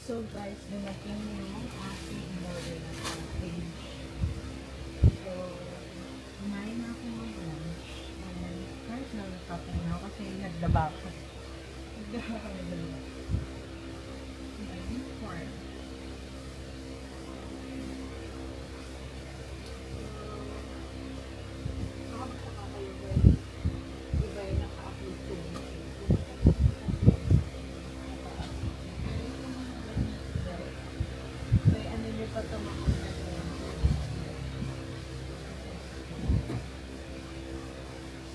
So guys, dumating yung aking order na package. So, kumain na ako ng lunch. And kahit na nagpapain ako kasi naglaba ako. Naglaba ako ng dalawa. Naging corn. Nakapagtaka kayo guys. Iba yung naka-upload ko. May ano nyo pa ito makuha.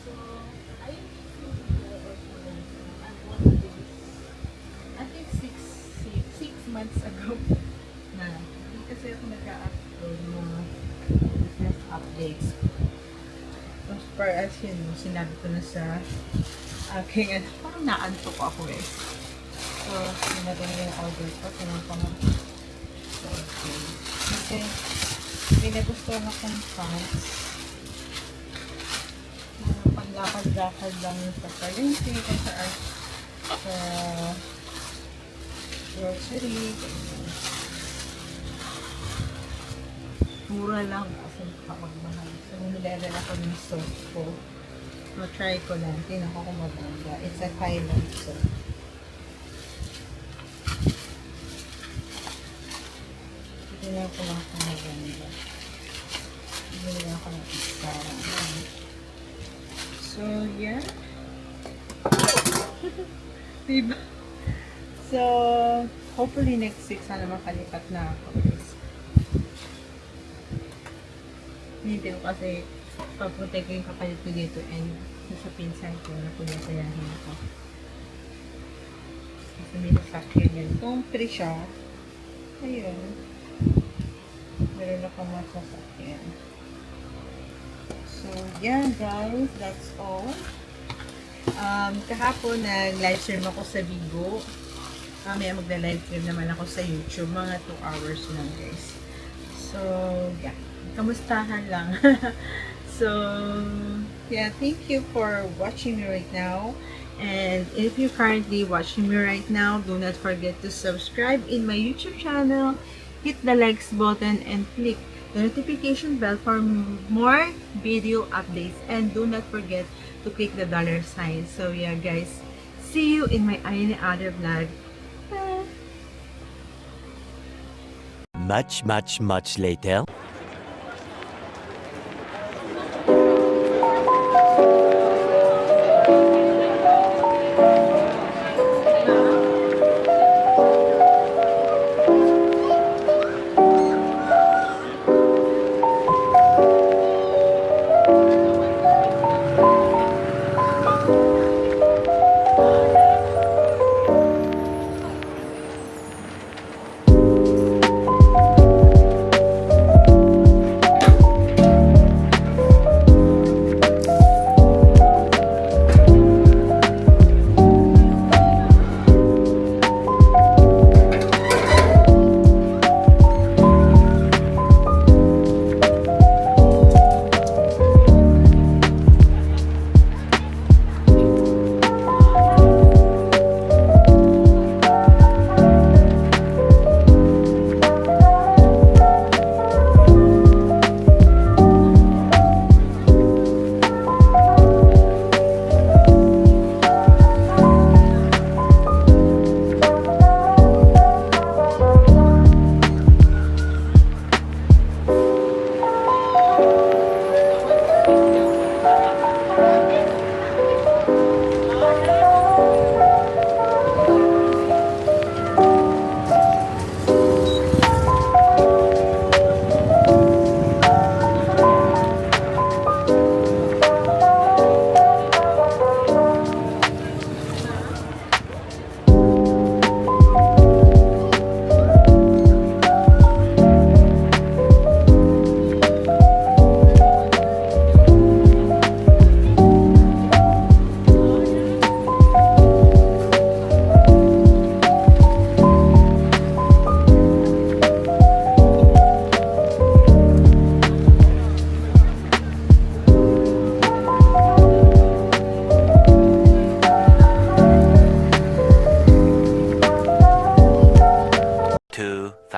So, I think 6 months ago na. Hindi kasi ako nag-upload mga business updates. As far as yun, sinabi ko na sa aking, parang naantok ako guys. So, sinabi na yung order ko. Tinang ko na. So, okay. Kasi, may nagustuhan akong pants. Panlakad-lakad lang sa palengke o sa grocery. Mura lang kasi kapagmahal. So, nilalan ako ng soap ko. So, try ko lang. Tingnan ko kung maganda. It's a Thailand soap. Tingnan ko lang kung maganda. Tingnan ako ng isa. So, yeah. Diba? So, hopefully next week sana makalipat na ako. Hindi ko kasi papunta ko yung kapalit ko dito and sa pinsan ko na punasayahin ako. Kasi may nasakyan yan. Kung free siya, ayun. Meron akong masasakyan. So, yeah guys, that's all. Kahapon nag-live stream ako sa Bigo. Mamaya magla-live stream naman ako sa YouTube. Mga 2 hours lang guys. So, yeah. Kamustahan lang. So, yeah, thank you for watching me right now. And if you're currently watching me right now, do not forget to subscribe in my YouTube channel. Hit the likes button and click the notification bell for more video updates. And do not forget to click the $sign. So yeah guys, see you in my any other vlog. Bye! Much later.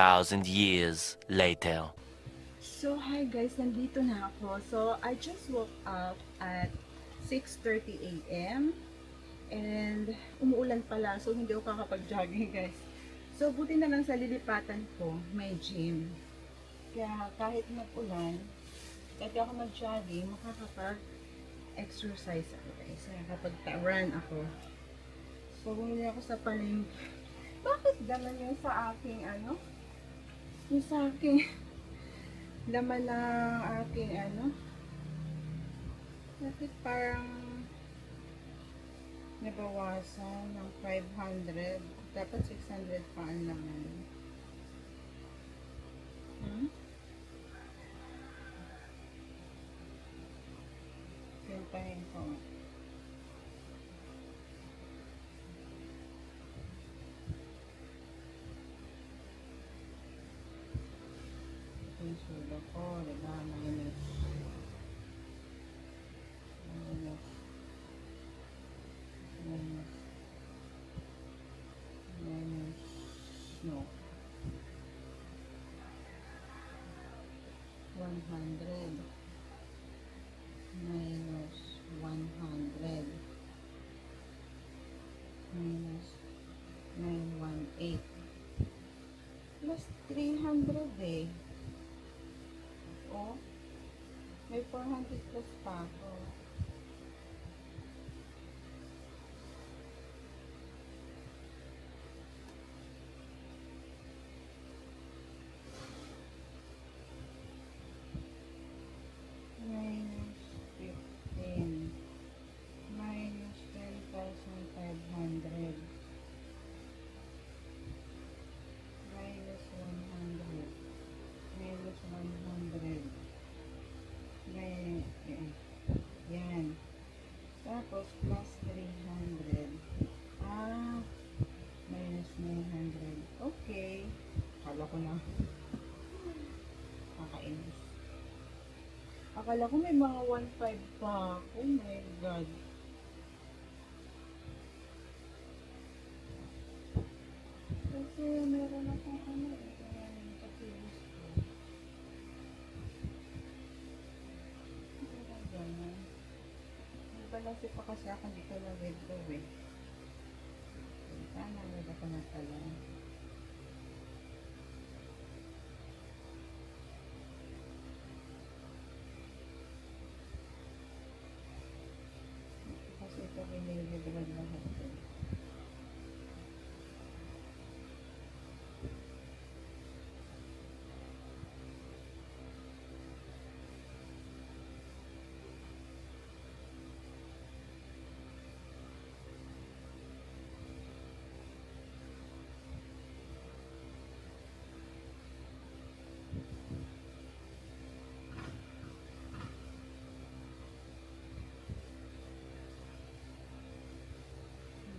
2,000 years later. So, hi guys, nandito na ako. So, I just woke up at 6:30 a.m. And umuulan pala, so hindi ako kakapag-jogging guys. So, buti na lang sa lilipatan ko, may gym. Kaya kahit mag-ulan, kahit ako mag-jogging, makakapag-exercise ako guys. Nakakapag-run ako. So, bumili ako sa palengke. Bakit ganon yung sa aking ano? Yung sa aking laman ng aking ano? Bakit parang nabawasan ng 500? Dapat 600 pa ang laman. Pintahin ko. Yung sulo ko, diba? Minus. Minus. Minus. Minus. No. 100. Minus 100. Minus 918. Plus 300 eh. Oh, may 400 plus pa ako. Minus 15. Minus 10,500. Minus 100. Minus 100. Yan. Tapos, plus 300. Minus 900. Okay. Akala ko na. Kakainis. Akala ko may mga 1.5 pa. Oh my God. Kasi meron akong ano eh. Kaya yung papilis ko. Ganun. May balansi pa kasi ako dito na window eh. Sana wala ko na pala. Kasi ito binilibrad lahat eh.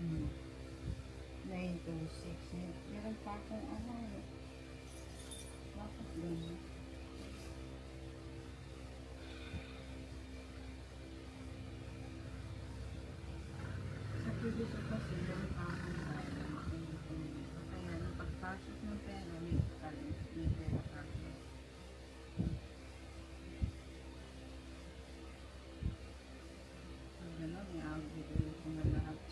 Hmm. 926. Meron pa akong ano eh. Bakit ganun? Sa previous ko kasi yung akong kaya nung pagpasok ng pera, may pera pa ako. So, gano'n, may awit ko na lahat.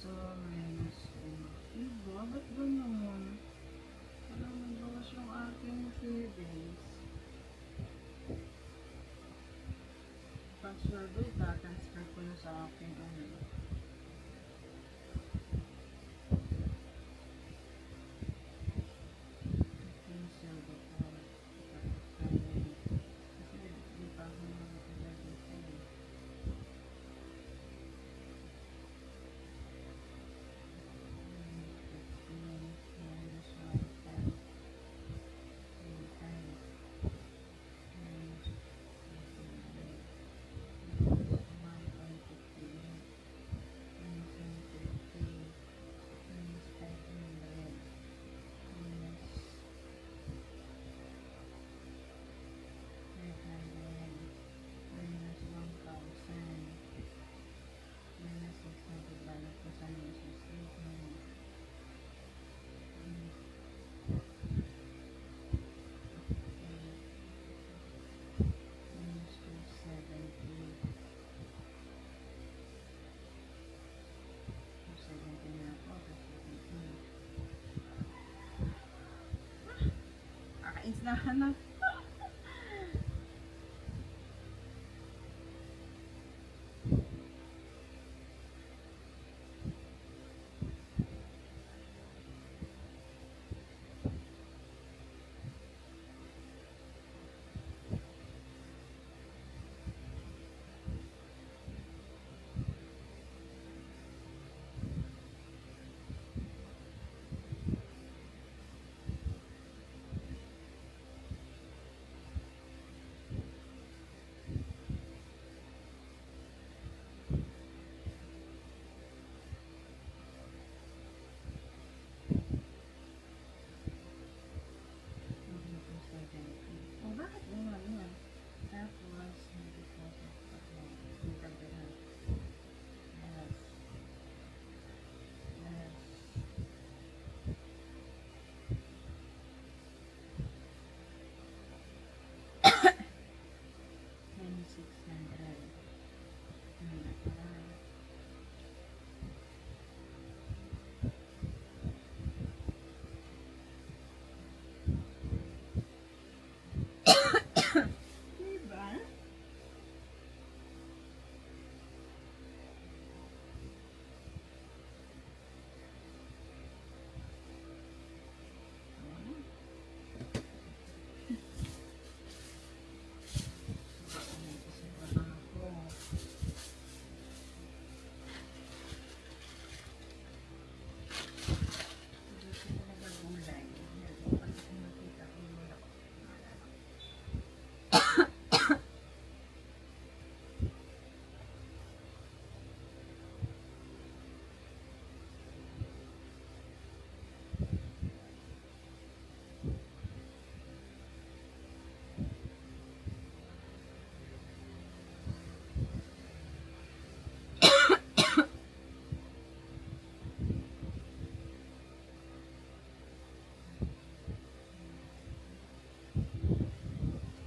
So, minus 1. Diba? Ba't ganun? Walang nagbawas yung ating savings. Password ko, itatransfer ko na sa aking ano. Cancel ko po. Kasi di pa ako nakakilagay sa iyo. Minus 1 Kakainis na hanap. Oh, bakit gano'n yan? Tapos, hindi ko yung kabila. Yes. Yes. Then 600. Diba?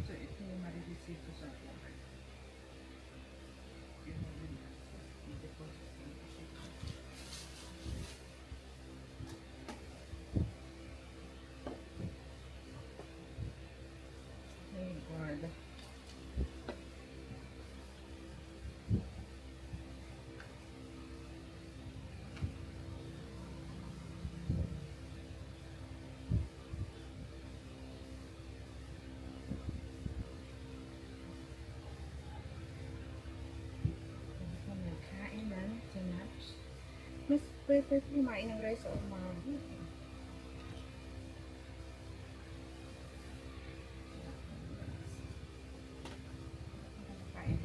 So, ito yung marireceive ko sa akin. I-deposit ko siya. Ay, God. Kain na, sinapos. Mas prefer kumain ng rice o umaga. Kain.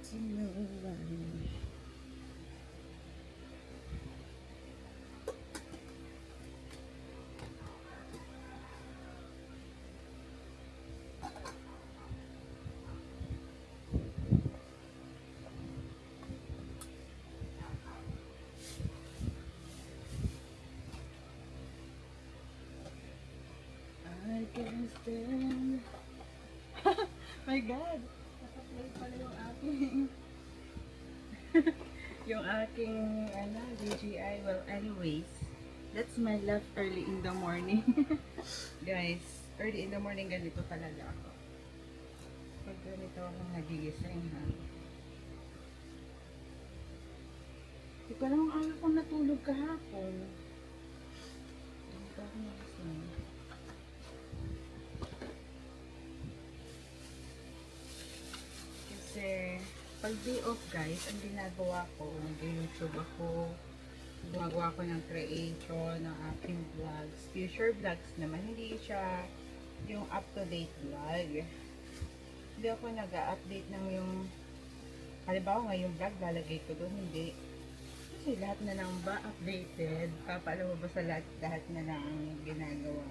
Sinulan. I can stand. My God! Nakaplay pala yung aking yung aking DJI. Well, anyways, that's my life early in the morning. Guys, early in the morning ganito talaga ako. Pag ganito ako nagigising ha. Di pa naman ako kung natulog kahapon. Hindi pa ako nagising. Kasi pag day off guys, ang ginagawa ko, nag-YouTube ako, gumagawa ko ng creation, ng aking vlogs, future vlogs naman, hindi siya yung up-to-date vlog. Hindi ako nag-update ng yung, halimbawa ngayong vlog, lalagay ko doon, hindi. Kasi lahat na lang ba updated, papaalam mo ba sa lahat na lang ang ginagawa.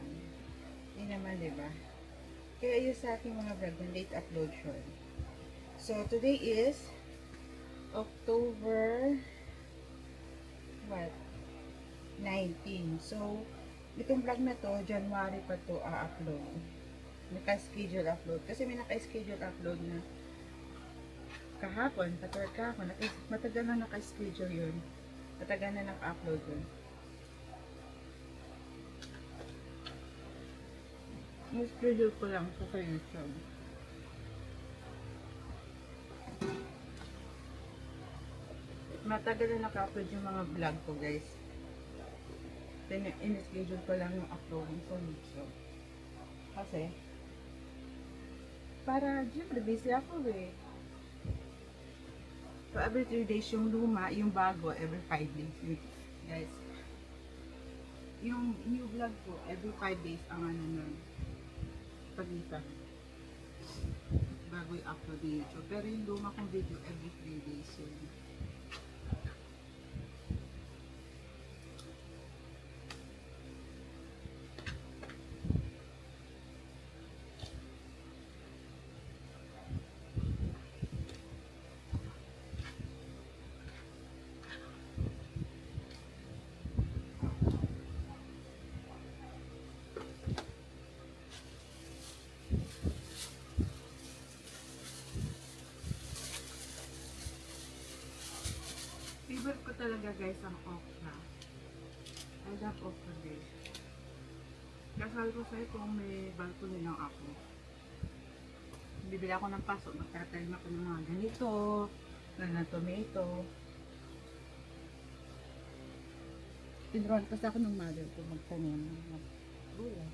Hindi naman, diba? Kaya yun sa aking mga vlog, ng late upload siya. So, today is October 19. So, itong vlog na to, January pa to upload. Naka-schedule upload. Kasi may naka-schedule upload na kahapon, kahapon, matagal na naka-schedule yun. Matagal na naka-upload yun. Schedule ko lang sa YouTube. Matagal na naka-upload yung mga vlog ko guys. Then, in-schedule ko lang yung uploading sa YouTube. Kasi, para, syempre, busy ako eh. So, every 3 days yung luma, yung bago, every 5 days. Guys, yung new vlog ko, every 5 days ang nun, pagitan. Bago yung upload yung YouTube. Pero yung luma kong video, every 3 days yun. Favorite ko talaga guys ang okra. I love okra guys. Kasal ko sa'yo kung may balcony lang ako. Bibili ako ng paso, magtatalim ako ng mga ganito, na tomato. Tinuruan kasi ako ng mother ko magtanim ng gulay.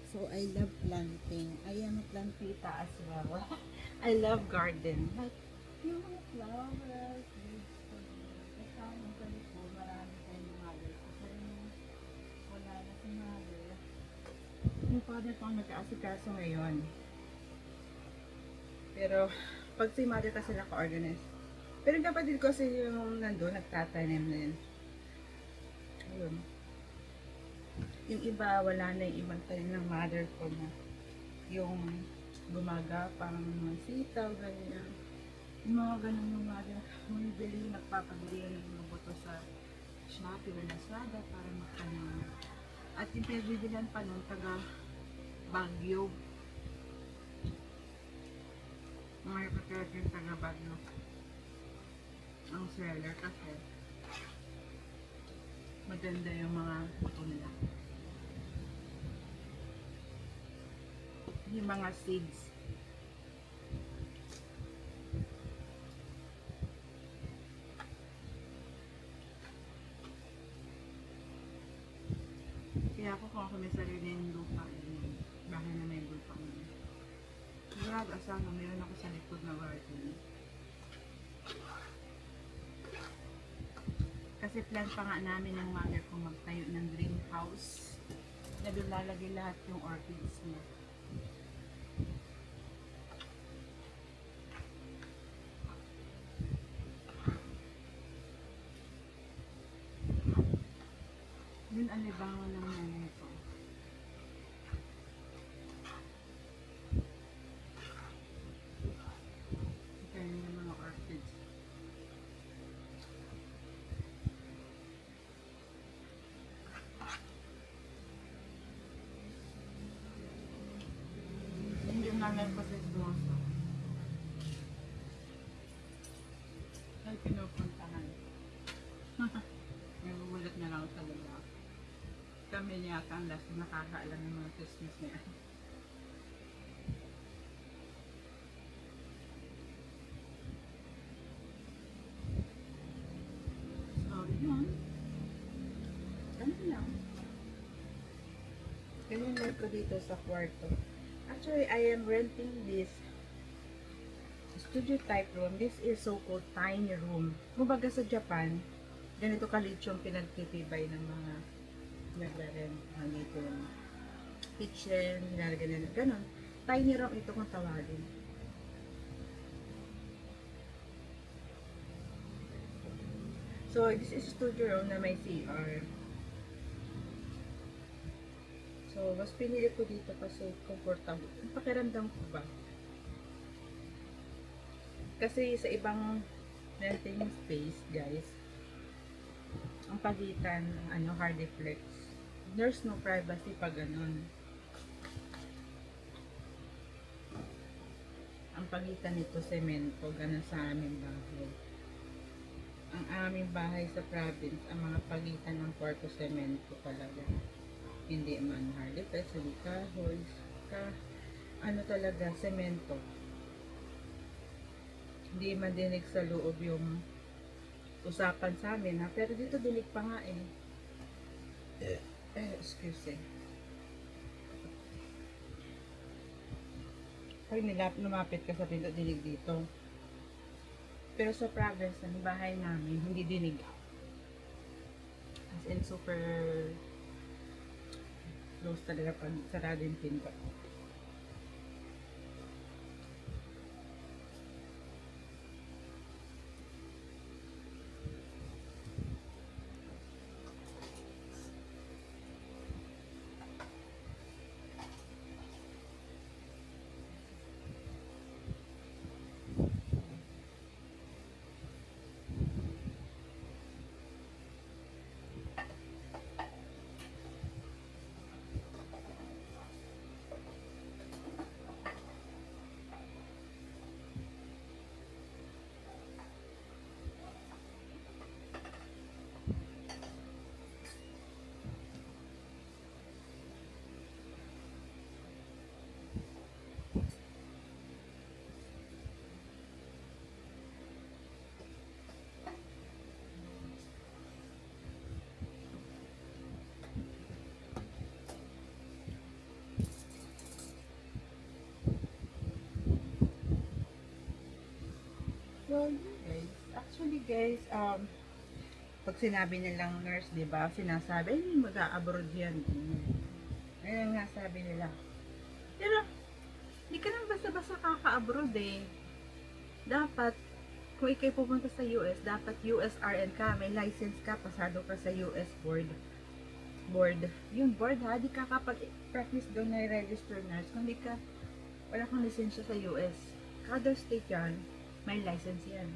So, I love planting. I am a plantita as well. I love garden. Like, yung mga flowers, kasama sa likod, marami tayong mother. Kasi wala na si mother. Yung father ko ang nag-aasikaso ngayon. Pero, pag si mother kasi naka-organize. Pero yung kapatid ko kasi yung nandun, nagtatanim na yun. Ayun. Yung iba, wala na yung ibang tanim ng mother ko na yung gumagapang mga sitaw, ganyan. Yung mga ganun yung mother, bumibili, nagpapabili ng mga boto sa Shopee o Lazada para makanin. At yung pinagbibilan pa nun, taga Baguio. Mga kapatid yung taga Baguio. Ang seller kasi maganda yung mga boto nila. Yung mga seeds. Kaya ako kung ako may sarili ng lupa, bahay na may lupa mo. Sigurado, asama, meron ako sa likod na garden. Kasi plan pa nga namin ng mother kong magtayo ng greenhouse na doon lalagay lahat yung orchids niya. Yun ang libangan ng nanay ko. Ito yung mga orchids. Hindi yung nanay ko sa Bloso. Ay, pinupuntahan. Nagugulat na lang talaga. Kami niya ang last na nakakaalam ng mga Christmas niya. So, yun. Ganun lang. Ganun lang ko dito sa kwarto. Actually, I am renting this studio type room. This is so-called tiny room. Kumbaga sa Japan, ganito kalit yung pinagtitibay ng mga nagre-rent. Dito yung kitchen, nilalagyan nila. Ganon. Tiny room ito kung tawagin. So, this is studio room na may CR. So, mas pinili ko dito kasi comfortable. Ang pakiramdam ko ba? Kasi sa ibang renting space, guys, ang pagitan, hardiplex. There's no privacy pag ganun. Ang pagitan nito, semento, ganun sa aming bahay. Ang aming bahay sa province, ang mga pagitan ng kwarto, semento talaga. Hindi man hardiplex, hindi kahoy, talaga, semento. Hindi madinig sa loob yung usapan sa amin, ha? Pero dito dinig pa nga eh. Excuse me. Pag lumapit ka sa pinto, dinig dito. Pero sa province, ang bahay namin, hindi dinig. As in, super close talaga pag sarado yung pinto. So, yun guys. Actually guys, pag sinabi nilang nurse, di ba, sinasabi, ay, mag-a-abroad yan. Ayun nga sabi nila. Pero, hindi ka nang basta-basta kaka-abroad eh. Dapat, kung ikay pupunta sa US, dapat USRN ka, may license ka, pasado ka sa US board. Yung board ha, di ka kapag-practice doon na registered nurse, kung di ka, wala kang lisensya sa US. Kada state yan, may license yan.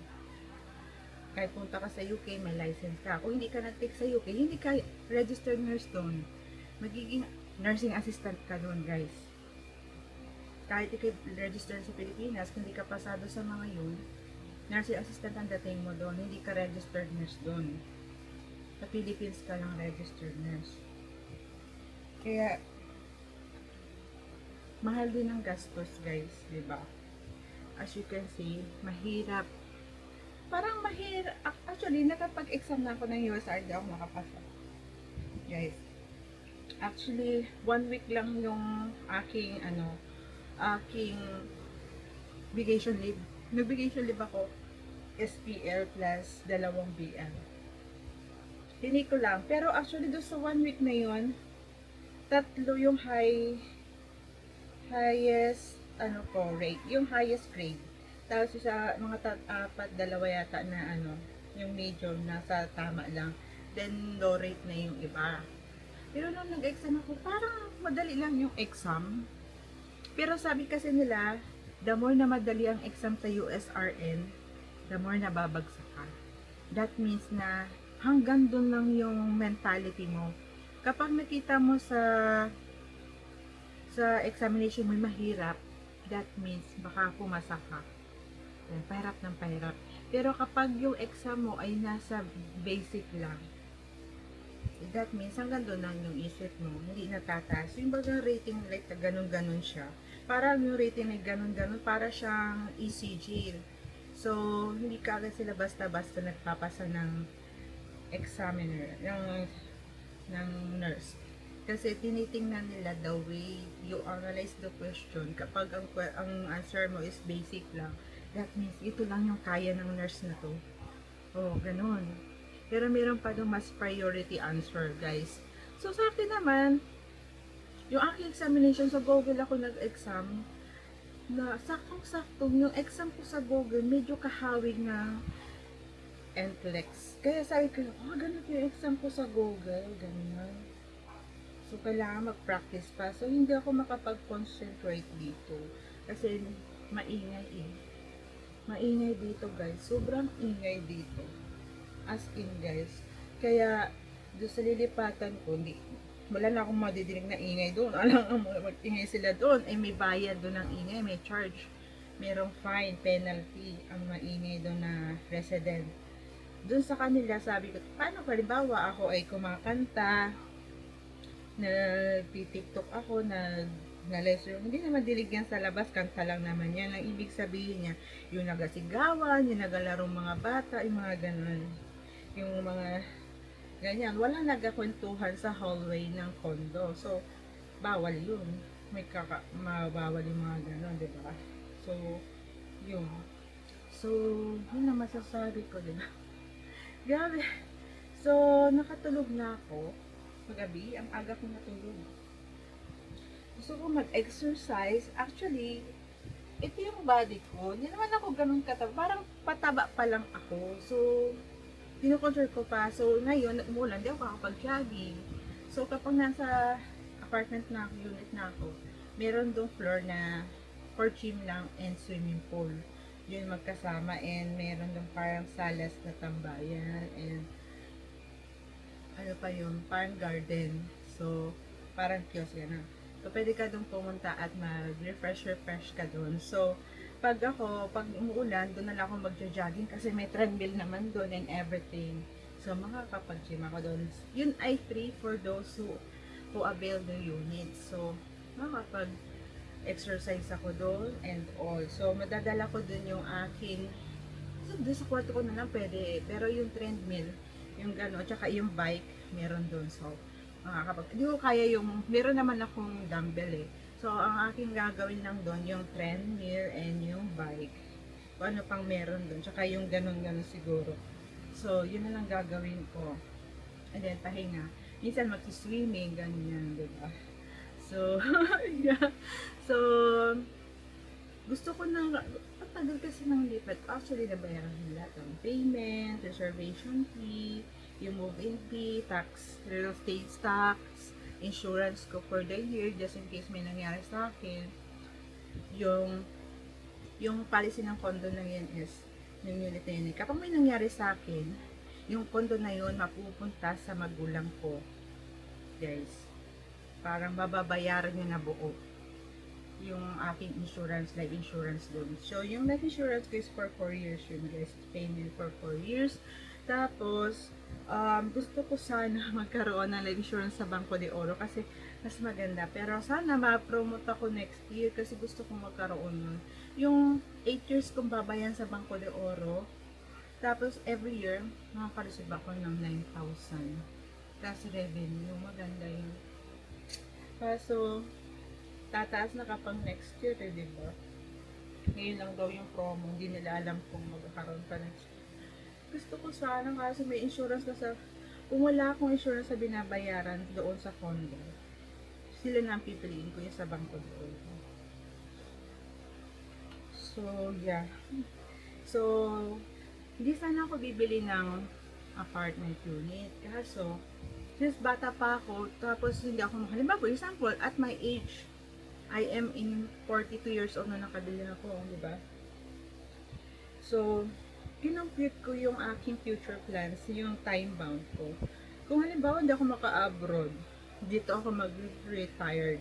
Kahit punta ka sa UK, may license ka. Kung hindi ka nag-take sa UK, hindi ka registered nurse doon. Magiging nursing assistant ka doon, guys. Kahit ikaw registered sa Pilipinas, kung hindi ka pasado sa mga yun, nursing assistant ang dating mo doon, hindi ka registered nurse doon. Sa Philippines ka lang registered nurse. Kaya, mahal din ang gastos, guys, di ba? As you can see, mahirap. Parang mahirap. Actually, nakapag-exam na ako ng USR, di ako makapasa. Guys. Actually, 1 week lang yung aking vacation leave. Nag-vacation leave ako, SPL plus 2 BL. Tinake ko lang. Pero actually, doon sa 1 week na yun, 3 yung highest, rate. Yung highest grade. Tapos sa mga 4, 2 yata na yung major nasa tama lang. Then, low rate na yung iba. Pero nung nag-exam ako, parang madali lang yung exam. Pero sabi kasi nila, the more na madali ang exam sa USRN, the more na babagsak ka. That means na hanggang doon lang yung mentality mo. Kapag nakita mo sa examination mo mahirap, that means baka pumasa ka. Pahirap ng pahirap. Pero kapag yung exam mo ay nasa basic lang, that means hanggang doon lang yung isip mo, hindi natataas. Yung bagang rating like ganun-ganun siya. Parang yung rating ay ganun-ganun, para siyang ECG. So, hindi ka agad sila basta-basta nagpapasa ng examiner, ng nurse. Kasi tinitingnan nila the way you analyze the question. Kapag ang answer mo is basic lang, that means ito lang yung kaya ng nurse na to. Oh, ganun. Pero meron pa doon mas priority answer, guys. So, sa akin naman, yung aking examination sa Google ako nag-exam, na saktong-sakto, yung exam ko sa Google, medyo kahawig na NCLEX. Kaya sabi ko, ganun yung exam ko sa Google, ganyan. So, kailangan mag-practice pa. So, hindi ako makapag-concentrate dito. Kasi, maingay eh. Maingay dito, guys. Sobrang ingay dito. As in, guys. Kaya, doon sa lilipatan ko, wala na akong madidinig na ingay doon. Alam mo, mag-ingay sila doon. Eh, may bayad doon ng ingay, may charge. Merong fine, penalty, ang maingay doon na resident. Doon sa kanila, sabi ko, paano halimbawa ako ay kumakanta, nag-tiktok ako, na-lesson, hindi naman dilig yan sa labas, kanta lang naman yan. Ang ibig sabihin niya, yung nagasigawan, yung nagalarong mga bata, yung mga ganun. Yung mga ganyan, walang nagkakwentuhan sa hallway ng condo. So, bawal yun. Mabawal yung mga ganun, di ba? So, yun. So, yun na masasabi ko, di ba? Grabe. So, nakatulog na ako. Pagabi, ang aga ko natulog. Gusto ko mag-exercise. Actually, ito yung body ko. Hindi naman ako ganun kataba. Parang pataba pa lang ako. So, kino-control ko pa. So, ngayon, umulan, di ako kakapag-jogging. So, kapag nasa apartment na ako, unit na ako, meron dong floor na for gym lang and swimming pool. Yun magkasama, and meron dong parang salas na tambayan, and ano pa yun, parang garden. So, parang kiosk yan. So, pwede ka doon pumunta at mag-refresh ka doon. So, pag umuulan, doon na lang ako magja-jogging kasi may treadmill naman doon and everything. So, makakapag-gym ako doon. Yun ay free for those who avail the unit. So, makakapag-exercise ako doon and all. So, madadala ko doon yung aking, so, doon sa kwarto ko na lang pwede. Pero yung treadmill, yung gano'n, tsaka yung bike, meron doon. So, hindi ko kaya yung, meron naman akong dumbbell eh. So, ang aking gagawin lang doon, yung treadmill and yung bike. Kung ano pang meron doon. Tsaka yung ganun-ganun siguro. So, yun na lang gagawin ko. And then, pahinga. Minsan, mag-swimming, ganyan, diba? So, yeah. So, gusto ko na, patagal kasi ng lipat. Actually, nabayaran nila ng payment, reservation fee, yung move-in fee, tax, real estate tax, insurance ko for the year, just in case may nangyari sa akin. Yung policy ng condo na yun is, yung unit na yun, kapag may nangyari sa akin, yung condo na yun, mapupunta sa magulang ko. Guys, parang bababayaran nyo na buo yung aking insurance, life insurance doon. So, yung life insurance ko is for 4 years yun, guys. Payment for 4 years. Tapos, gusto ko sana magkaroon ng life insurance sa Banco de Oro kasi mas maganda. Pero sana ma-promote ako next year kasi gusto kong magkaroon nun. Yung 8 years kong babayan sa Banco de Oro. Tapos, every year, makaka-receive ako ng 9,000. Plus revenue. Maganda yun. Kaso, tataas na kapag next year, eh, di ba? Ngayon lang daw yung promo, hindi nila alam kung magkakaroon pa next year. Gusto ko sana kasi may insurance na sa, kung wala akong insurance sa binabayaran doon sa condo, sila na ang pipiliin ko yung sa bangko doon. So, yeah. So, hindi sana ako bibili ng apartment unit. Kaso, since bata pa ako, tapos hindi ako halimbawa, for example, at my age, I am in 42 years old na nakabili ako, di ba? So, kinompute ko yung aking future plans, yung time bound ko. Kung halimbawa hindi ako maka-abroad, dito ako mag-retired.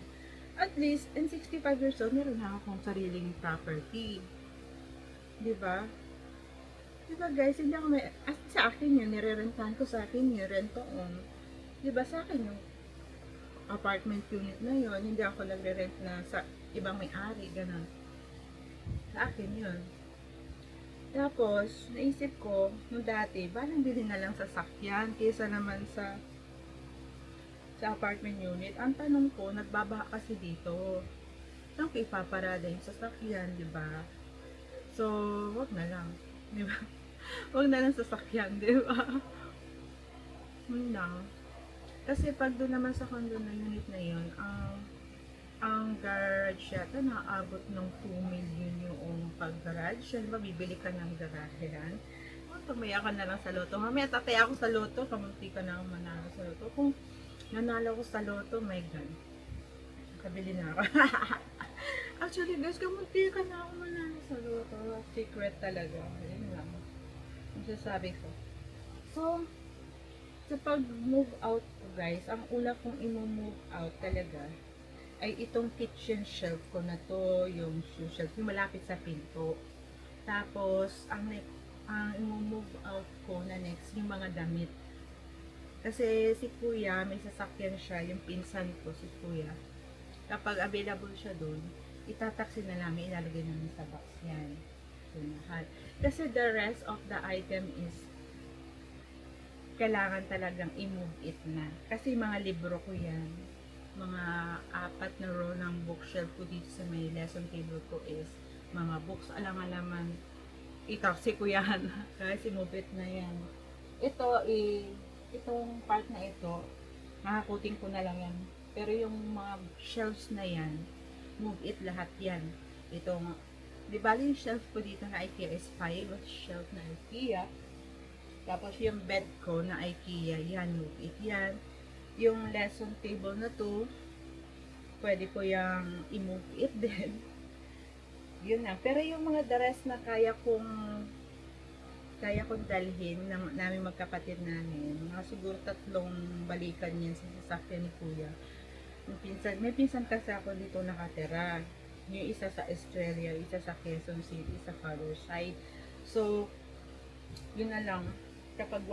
At least, in 65 years old, meron na akong sariling property. Di ba? Di ba guys, hindi ako may, sa akin yun, nire-rentahan ko sa akin yun, rent to own. Di ba sa akin yung apartment unit na yun, hindi ako nagre-rent na sa ibang may-ari, ganun. Sa akin yun. Tapos, naisip ko, nung dati, balang bilhin na lang sasakyan, kaysa naman sa apartment unit. Ang tanong ko, nagbabaha kasi dito. Saan ko ipaparada yung sasakyan, di ba? So, wag na lang. Di ba? Wag na lang sasakyan, di ba? Yun lang. Kasi pag doon naman sa condo na unit na yun, ang garage yata naaabot ng 2 million yung pag-garage. Yan ba, bibili ka ng garage yan? Tumaya ka na lang sa loto. Mamaya tataya ako sa loto, kamunti ka na manalo sa loto. Kung nanalo ko sa loto, my God. Kabili na ako. Actually, guys, kamunti ka na ako manalo sa loto. Secret talaga. Yun lang. Ang sasabi ko. So, sa pag-move out ko, guys, ang una kong i-move out talaga ay itong kitchen shelf ko na to, yung shoe shelf, yung malapit sa pinto. Tapos, ang i-move out ko na next, yung mga damit. Kasi si kuya, may sasakyan siya, yung pinsan ko, si kuya. Kapag available siya doon, itataksi na namin, ilalagay namin sa box yan. Lahat. Kasi the rest of the item is kailangan talagang i-move it na. Kasi mga libro ko yan, mga 4 na row ng bookshelf ko dito sa may lesson table ko is mga books, alang-alaman, itaksi ko yan. Kasi move it na yan. Itong part na ito, makakuting ko na lang yan. Pero yung mga shelves na yan, move it lahat yan. Itong, di bali yung shelf ko dito na IKEA is 5 shelf na IKEA. Tapos yung bed ko na IKEA, yan, move it yan. Yung lesson table na to, pwede ko yung i-move it din. Yun na. Pero yung mga the rest na kaya kong dalhin namin magkapatid namin, mga siguro 3 balikan yan sa sasakyan ni kuya. May pinsan kasi ako dito nakatira. Yung isa sa Estrella, isa sa Quezon City, sa father side. So, yun na lang. Kapag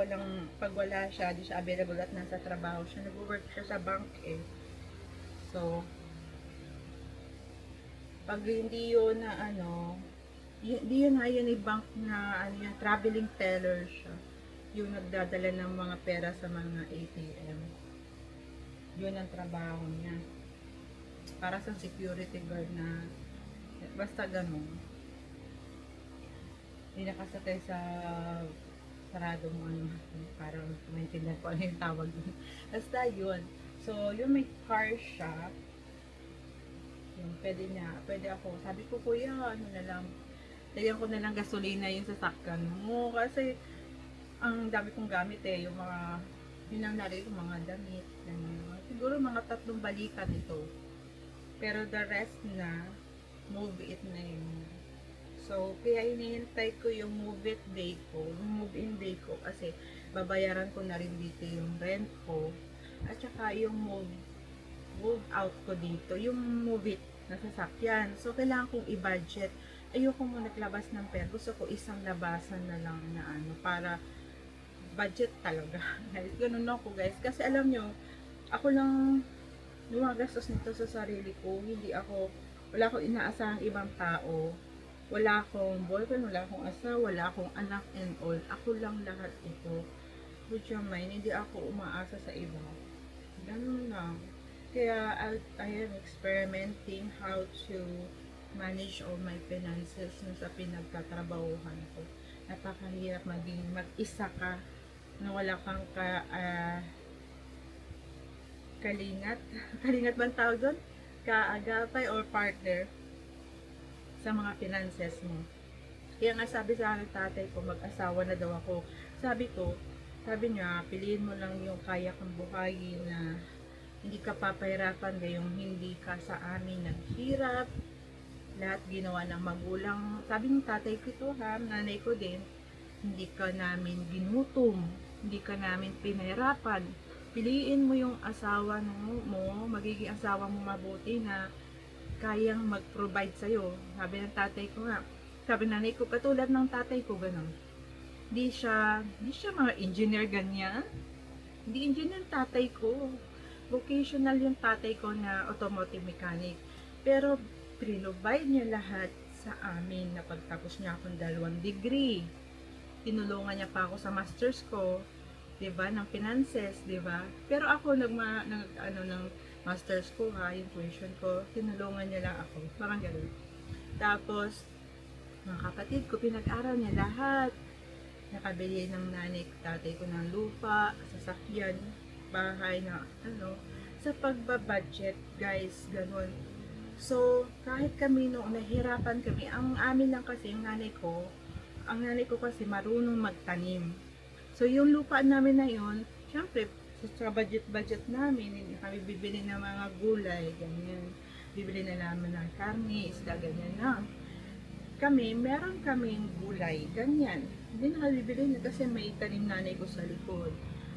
pag wala siya, di siya available at nasa trabaho siya, nag-work siya sa bank eh. So, pag hindi yun na hindi yun nga yun yung bank na yung traveling teller siya. Yung nagdadala ng mga pera sa mga ATM. Yun ang trabaho niya. Para sa security guard na basta ganun. Hindi nakasatay sa sarado mo para maintindihan ko ano yung tawag yun. Basta yun. So, yung may car siya, yung pwede ako, sabi ko kuya, ano na lang, lagyan ko na lang gasolina yung sasakyan mo kasi ang dami kong gamit eh, yung mga yun ang nari ko, mga damit siguro mga 3 balikan ito, pero the rest na move it na yun. So kaya hinihintay ko yung move it day ko, yung move in day ko, kasi babayaran ko na rin dito yung rent ko at saka yung move out ko dito, yung move it na sasakyan. So kailangan kong i-budget. Ayoko mo naglabas ng pera. Gusto ko isang labasan na lang na para budget talaga. Guys, ganun ako guys. Kasi alam nyo, ako lang gumagastos nito sa sarili ko. Wala akong inaasahang ibang tao. Wala akong boyfriend, wala akong asawa, wala akong anak and all. Ako lang lahat ito. Would you mind? Hindi ako umaasa sa iba. Ganun lang. Kaya I am experimenting how to manage all my finances na sa pinagtatrabahuhan ko. Napakahirap maging mag-isa ka na wala kang kalingat. Kalingat bang tawag doon? Kaagapay or partner sa mga finances mo. Kaya nga sabi sa akin tatay ko, mag-asawa na daw ako. Sabi niya, piliin mo lang yung kaya kang buhayin na hindi ka papahirapan gayong hindi ka sa amin naghirap. Lahat ginawa ng magulang. Sabi ng tatay ko ito ha, nanay ko din, hindi ka namin ginutom, hindi ka namin pinahirapan. Piliin mo yung asawa mo, magiging asawa mo mabuti na kayang mag-provide sa'yo. Sabi ng tatay ko nga, sabi ng nanay ko, katulad ng tatay ko, ganun. Di siya mga engineer ganyan. Hindi engineer tatay ko. Vocational yung tatay ko na automotive mechanic. Pero, provide niya lahat sa amin na pagtapos niya akong 2 degree. Tinulungan niya pa ako sa masters ko, 'di ba, ng finances, 'di ba? Pero ako ng masters ko ha, yung tuition ko, tinulungan niya lang ako. Parang gano'n. Tapos, mga kapatid ko, pinag-aral niya lahat. Nakabili ng nanay tatay ko ng lupa, sasakyan, bahay na sa pagbabudget, guys, ganun. So, kahit kami noong nahirapan kami, ang amin lang kasi, ang nanay ko kasi marunong magtanim. So, yung lupa namin na yun, syempre, sa budget namin, hindi kami bibili ng mga gulay, ganyan. Bibili na namin ng karne, isda, ganyan na. Meron kaming gulay, ganyan. Hindi na kami bibili kasi may tanim nanay ko sa likod.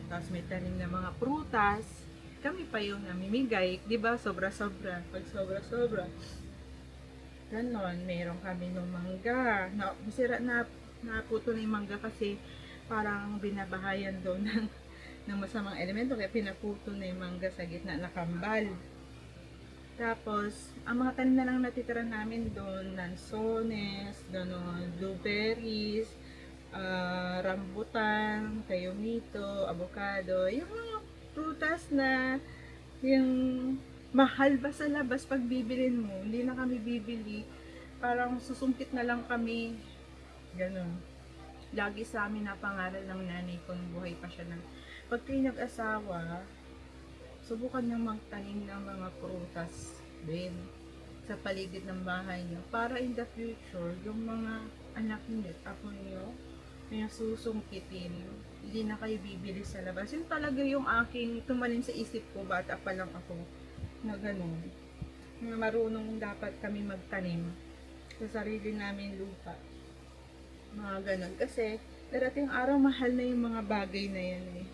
Tapos may tanim na mga prutas, kami pa yung namimigay, di ba? Sobra-sobra. Pag sobra-sobra. Ganon, meron kami ng mangga. Naputo na yung mangga kasi parang binabahayan doon ng masamang elemento. Kaya pinaputo na yung mangga sa gitna na kambal. Tapos, ang mga tanim na lang natitira namin doon, lansones, ganon, blueberries, rambutan, kayomito, avocado, yung mga prutas na yung mahal ba sa labas pag bibilin mo, hindi na kami bibili, parang susungkit na lang kami, ganun. Lagi sa amin na pangaral ng nanay ko nung buhay pa siya na pag kayo nag-asawa, subukan niyang magtanim ng mga prutas din sa paligid ng bahay niyo para in the future, yung mga anak niyo, apo niyo, yung susungkitin, hindi na kayo bibili sa labas. Yun talaga yung aking tumalim sa isip ko, bata pa lang ako, na gano'n. Na marunong dapat kami magtanim sa sarili namin lupa. Mga gano'n. Kasi, darating araw, mahal na yung mga bagay na yan eh.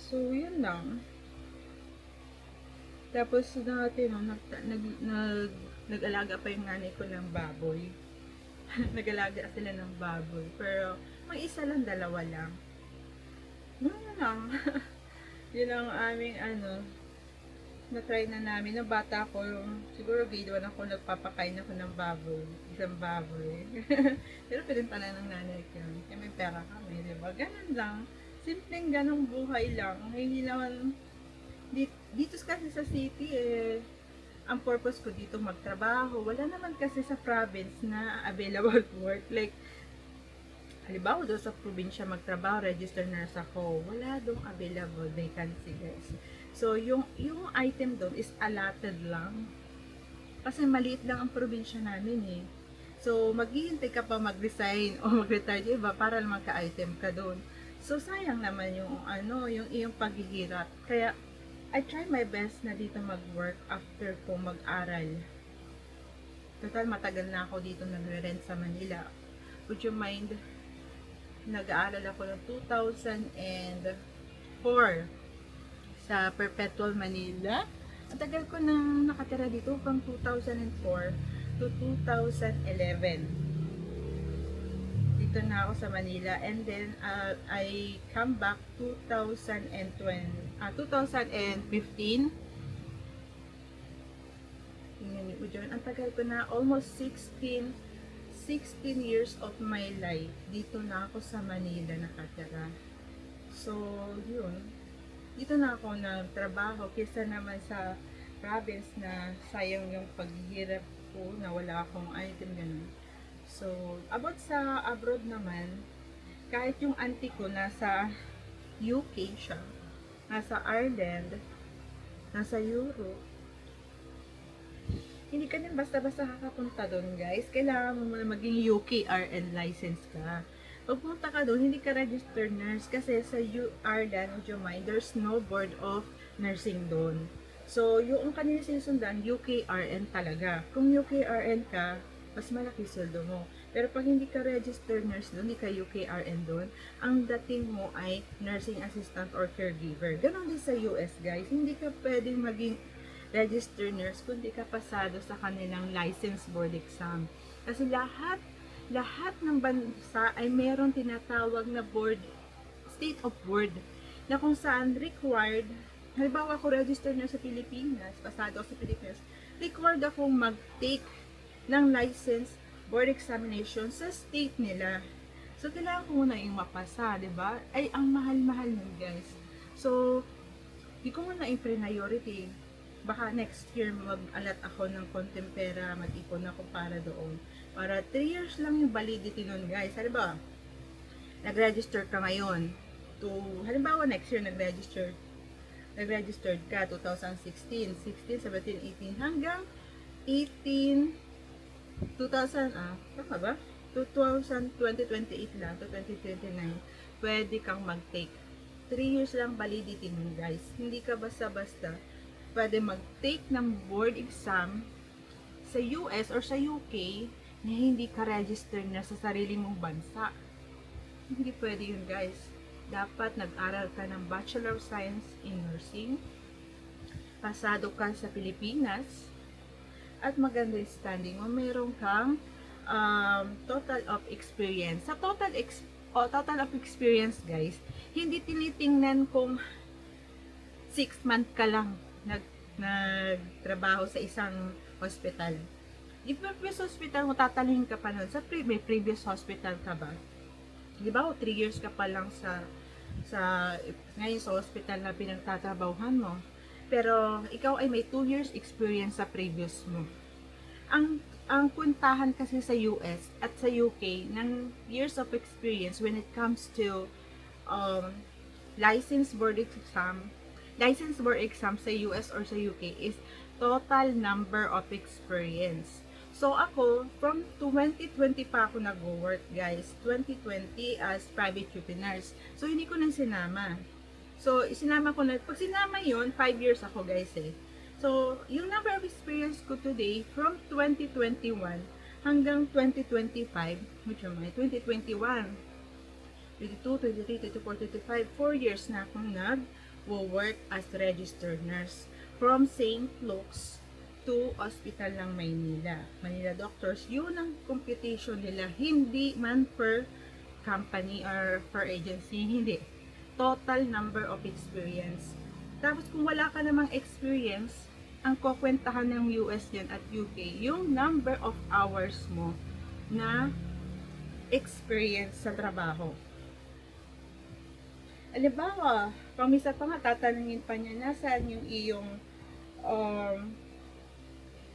So, yun lang. Tapos, dati, nag-alaga pa yung nanay ko ng baboy. Nag-alaga sila ng baboy. Pero, may isa lang, 2 lang. Yun lang. Yun ang aming na-try na namin. Nung bata ko, siguro grade 1 ako, nagpapakain ako ng baboy. Isang baboy. Pero pinuntalan ng nanay ko. Kaya may pera kami, diba? Ganun lang. Simpleng ganong buhay lang. Hindi naman, dito kasi sa city ang purpose ko dito magtrabaho. Wala naman kasi sa province na available work. Like, halimbawa doon sa probinsya magtrabaho, register nurse ako. Wala doon available vacancy, guys. So, yung item doon is allotted lang. Kasi maliit lang ang probinsya namin eh. So, maghihintay ka pa mag-resign o mag-retire, diba? Para lang magka-item ka doon. So, sayang naman yung yung iyong paghihirap. Kaya, I try my best na dito mag-work after ko mag-aral. Total, matagal na ako dito nagre-rent sa Manila. Would you mind? Nag-aaral ako ng 2004 sa Perpetual Manila. Ang tagal ko nang nakatira dito from 2004 to 2011. Dito na ako sa Manila, and then I come back 2015. Ang tagal ko na, almost 16 years of my life dito na ako sa Manila nakatira. So, yun. dito na ako nagtrabaho kaysa naman sa province na sayang yung paghihirap ko na wala akong item ganun. So, about sa abroad naman, kahit yung auntie ko nasa UK siya, nasa Ireland, nasa Europe, hindi ka din basta-basta kakapunta doon, guys. Kailangan mo muna maging UKRN license ka. Pag punta ka doon, hindi ka registered nurse kasi sa Ireland, would you mind, there's no board of nursing doon. So, yung kanina sinusundan, UKRN talaga. Kung UKRN ka, mas malaki sweldo mo. Pero pag hindi ka registered nurse doon, hindi ka UKRN doon, ang dating mo ay nursing assistant or caregiver. Ganon din sa US, guys. Hindi ka pwedeng maging registered nurse kundi ka pasado sa kanilang license board exam. Kasi lahat ng bansa ay meron tinatawag na board, state of board, na kung saan required, halimbawa ako registered na sa Pilipinas, pasado ako sa Pilipinas, required akong mag-take ng license board examination sa state nila. So, kailangan ko muna yung mapasa, di ba? Ay, ang mahal-mahal nun, guys. So, di ko muna yung priority. Baka next year mag-alat ako ng konting pera, mag-ipon ako para doon. Para 3 years lang yung validity nun, guys. Halimbawa, nag-register ka ngayon halimbawa next year nag-registered ka 2016, 16, 17, 18 hanggang 18 2000 tama ba? 2028 lang to 2029 pwede kang mag-take. 3 years lang validity nun, guys. Hindi ka basta-basta pwede mag-take ng board exam sa US or sa UK na hindi ka registered na sa sarili mong bansa. Hindi pwede yun, guys. Dapat nag-aral ka ng Bachelor of Science in Nursing, pasado ka sa Pilipinas, at maganda yung standing mo. Meron kang total of experience. Sa total of experience, guys, hindi tinitingnan kung 6 months ka lang nagtrabaho sa isang hospital. Yung previous hospital mo, tatalhin ka pa nun. May previous hospital ka ba? Di ba? 3 years ka pa lang ngayon sa hospital na pinagtatrabahuhan mo. Pero, ikaw ay may 2 years experience sa previous mo. Ang puntahan kasi sa US at sa UK ng years of experience when it comes to license board exam sa US or sa UK is total number of experience. So ako, from 2020 pa ako nag-work, guys. 2020 as private duty nurse. So hindi ko nang sinama. So isinama ko na, pag sinama yon 5 years ako, guys eh. So yung number of experience ko today from 2021 hanggang 2025, which are my 2021, 22, 23, 24, 25, 4 years na akong nag-work as registered nurse from St. Luke's to Hospital ng Maynila. Manila Doctors, yun ang computation nila. Hindi man per company or per agency, hindi. Total number of experience. Tapos kung wala ka namang experience, ang kukwentahan ng US yan at UK, yung number of hours mo na experience sa trabaho. Halimbawa, pamisa pa nga, tatanungin pa niya, nasaan yung iyong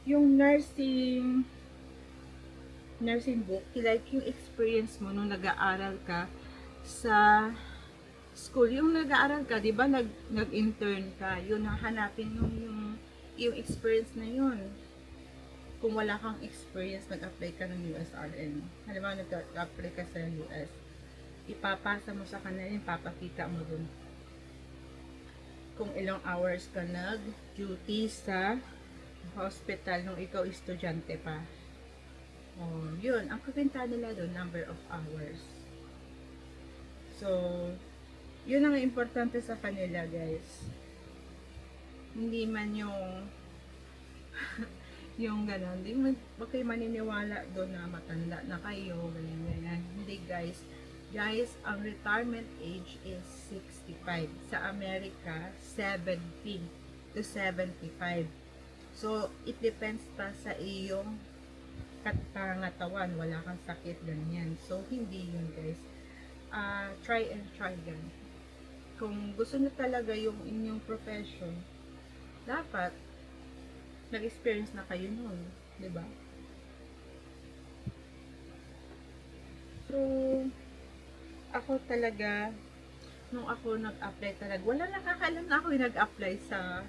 yung nursing book, like yung experience mo nung nag-aaral ka sa school, yung nag-aaral ka, di ba, nag-intern ka, yun ang hanapin yung experience na yun. Kung wala kang experience, nag-apply ka ng USRN. Halimbawa, nag-apply ka sa US, ipapasa mo sa kanila, ipapakita mo dun kung ilang hours ka nag-duty sa hospital nung ikaw estudyante pa. Yun, ang kukwenta nila doon, number of hours. So, yun ang importante sa kanila, guys. Hindi man yung yung gano'n. Huwag kayo maniniwala doon na matanda na kayo, ganyan. Hindi, guys. Guys, ang retirement age is 65. Sa Amerika, 70 to 75. So, it depends pa sa iyong katangatawan. Wala kang sakit, ganyan. So, hindi yun, guys. Try and try gan. kung gusto niyo talaga yung inyong profession, dapat nag-experience na kayo nun, di ba? So, ako talaga, nung ako nag-apply talaga, wala nakakaalam na ako yung nag-apply sa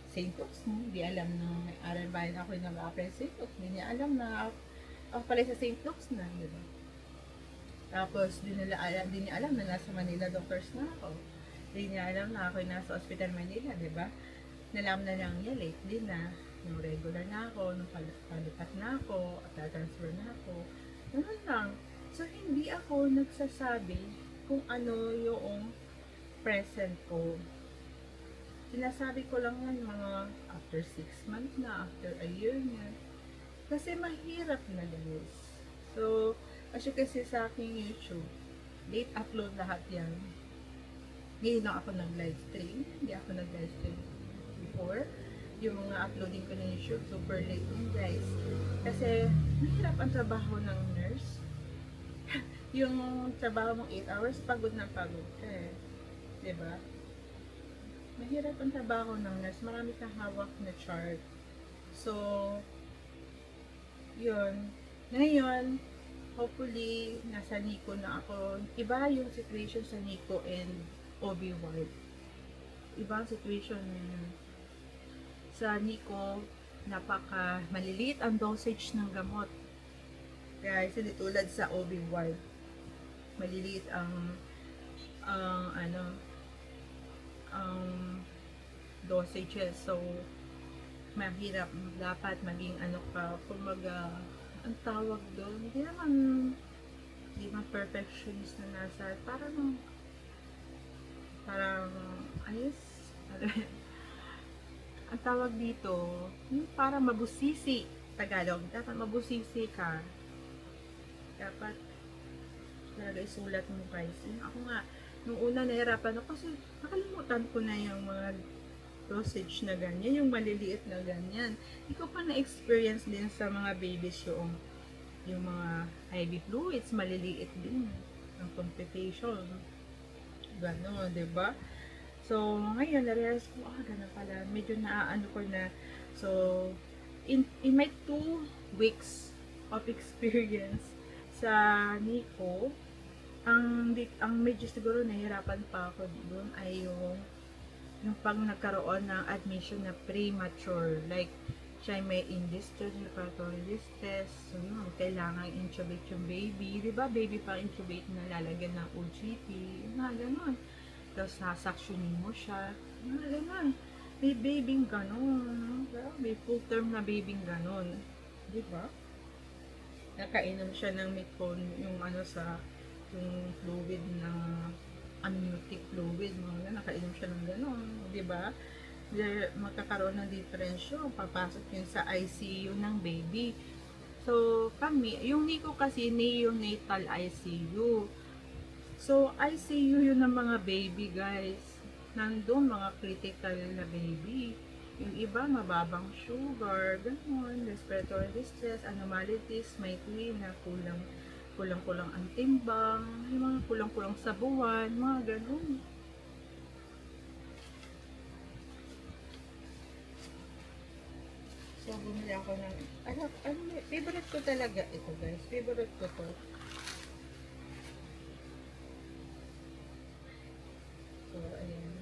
St. Luke's, no? Hindi alam na may aral bayan ako yung nag-apply sa St. Luke's. Hindi niya alam na ako pala sa St. Luke's na, di ba? Tapos, di niya alam na nasa Manila Doctors na ako. Di niya alam na ako yung nasa Hospital Manila, di ba? Nalaman na lang niya lately na yung regular na ako, nung palipat na ako, at transfer na ako. Ganun lang. So, hindi ako nagsasabi kung ano yung present ko. Sinasabi ko lang yan mga after 6 months na, after a year na. Kasi mahirap na guys. So, as you can see sa aking YouTube, late upload lahat yan. Ngayon lang ako nag-live stream. Hindi ako nag-live stream before. Yung mga uploading ko na YouTube, super late yun guys. Kasi, mahirap ang trabaho ng nurse. Yung trabaho mong 8 hours, pagod na pagod ka eh. Diba? Mahirap ang trabaho ng nurse. Marami kang hawak na chart. So, yun. Ngayon, hopefully, nasa NICU na ako. Iba yung situation sa NICU and OB ward. Iba ang situation sa NICU. Napaka maliliit ang dosage ng gamot. Guys, hindi tulad sa OB ward. Maliliit ang dosages. So, mahirap. Dapat maging ang tawag doon, hindi naman perfectionist na nasa, parang ayos, ang tawag dito, yung parang mabusisi, Tagalog, dapat mabusisi ka. Dapat talaga isulat mo guys. Ako nga, nung una nahirapan ako kasi nakalimutan ko na yung mga dosage na ganyan, yung maliliit na ganyan. Hindi ko pa na-experience din sa mga babies yung mga IV fluids, maliliit din ang complication. Gano'n, diba? So, ngayon, na-realize ko, gano'n pala. Medyo naaano ko na. So, in my 2 weeks of experience sa NICU, ang medyo siguro nahirapan pa ako doon ay yung pag nagkaroon ng admission na premature, like siya may in-distress, respiratory distress, so yun, kailangan intubate yung baby, di ba? Baby pa intubate na lalagyan ng OGT, gano'n. Tapos sasactionin mo siya, gano'n. May babing gano'n, may full term na babing gano'n, di ba? Nakainom siya ng Metcon, yung yung fluid ng amniotic fluid, nakainom siya ng gano'n, di ba? Magkakaroon ng diferensyo, papasok yun sa ICU ng baby. So, kami, yung NICU kasi, neonatal ICU. So, ICU yun ng mga baby, guys. Nandun, mga critical na baby. Yung iba, mababang sugar, gano'n, respiratory distress, anomalies, may na kulang-kulang ang timbang, yung mga kulang-kulang sa buwan, mga gano'n. So, bumili ako ng, favorite ko talaga ito guys, favorite ko to. So, ayan.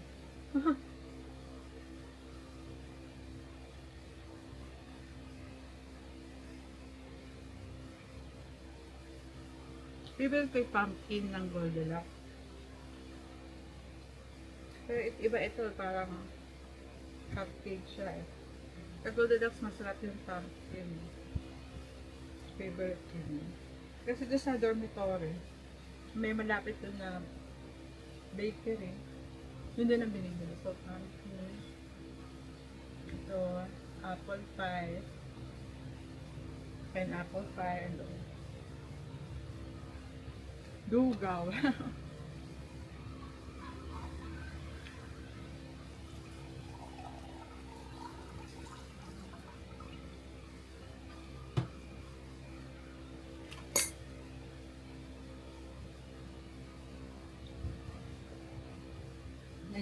Favorite ko yung pumpkin ng Goldilocks. Pero iba ito, parang cupcake siya eh. Sa Goldilocks, masarap yung pumpkin. Favorite ko yun. Kasi doon sa dormitory, may malapit doon na bakery. Yun din ang binibili ko. Pumpkin. Ito, apple pie. Pineapple pie. And dugaw.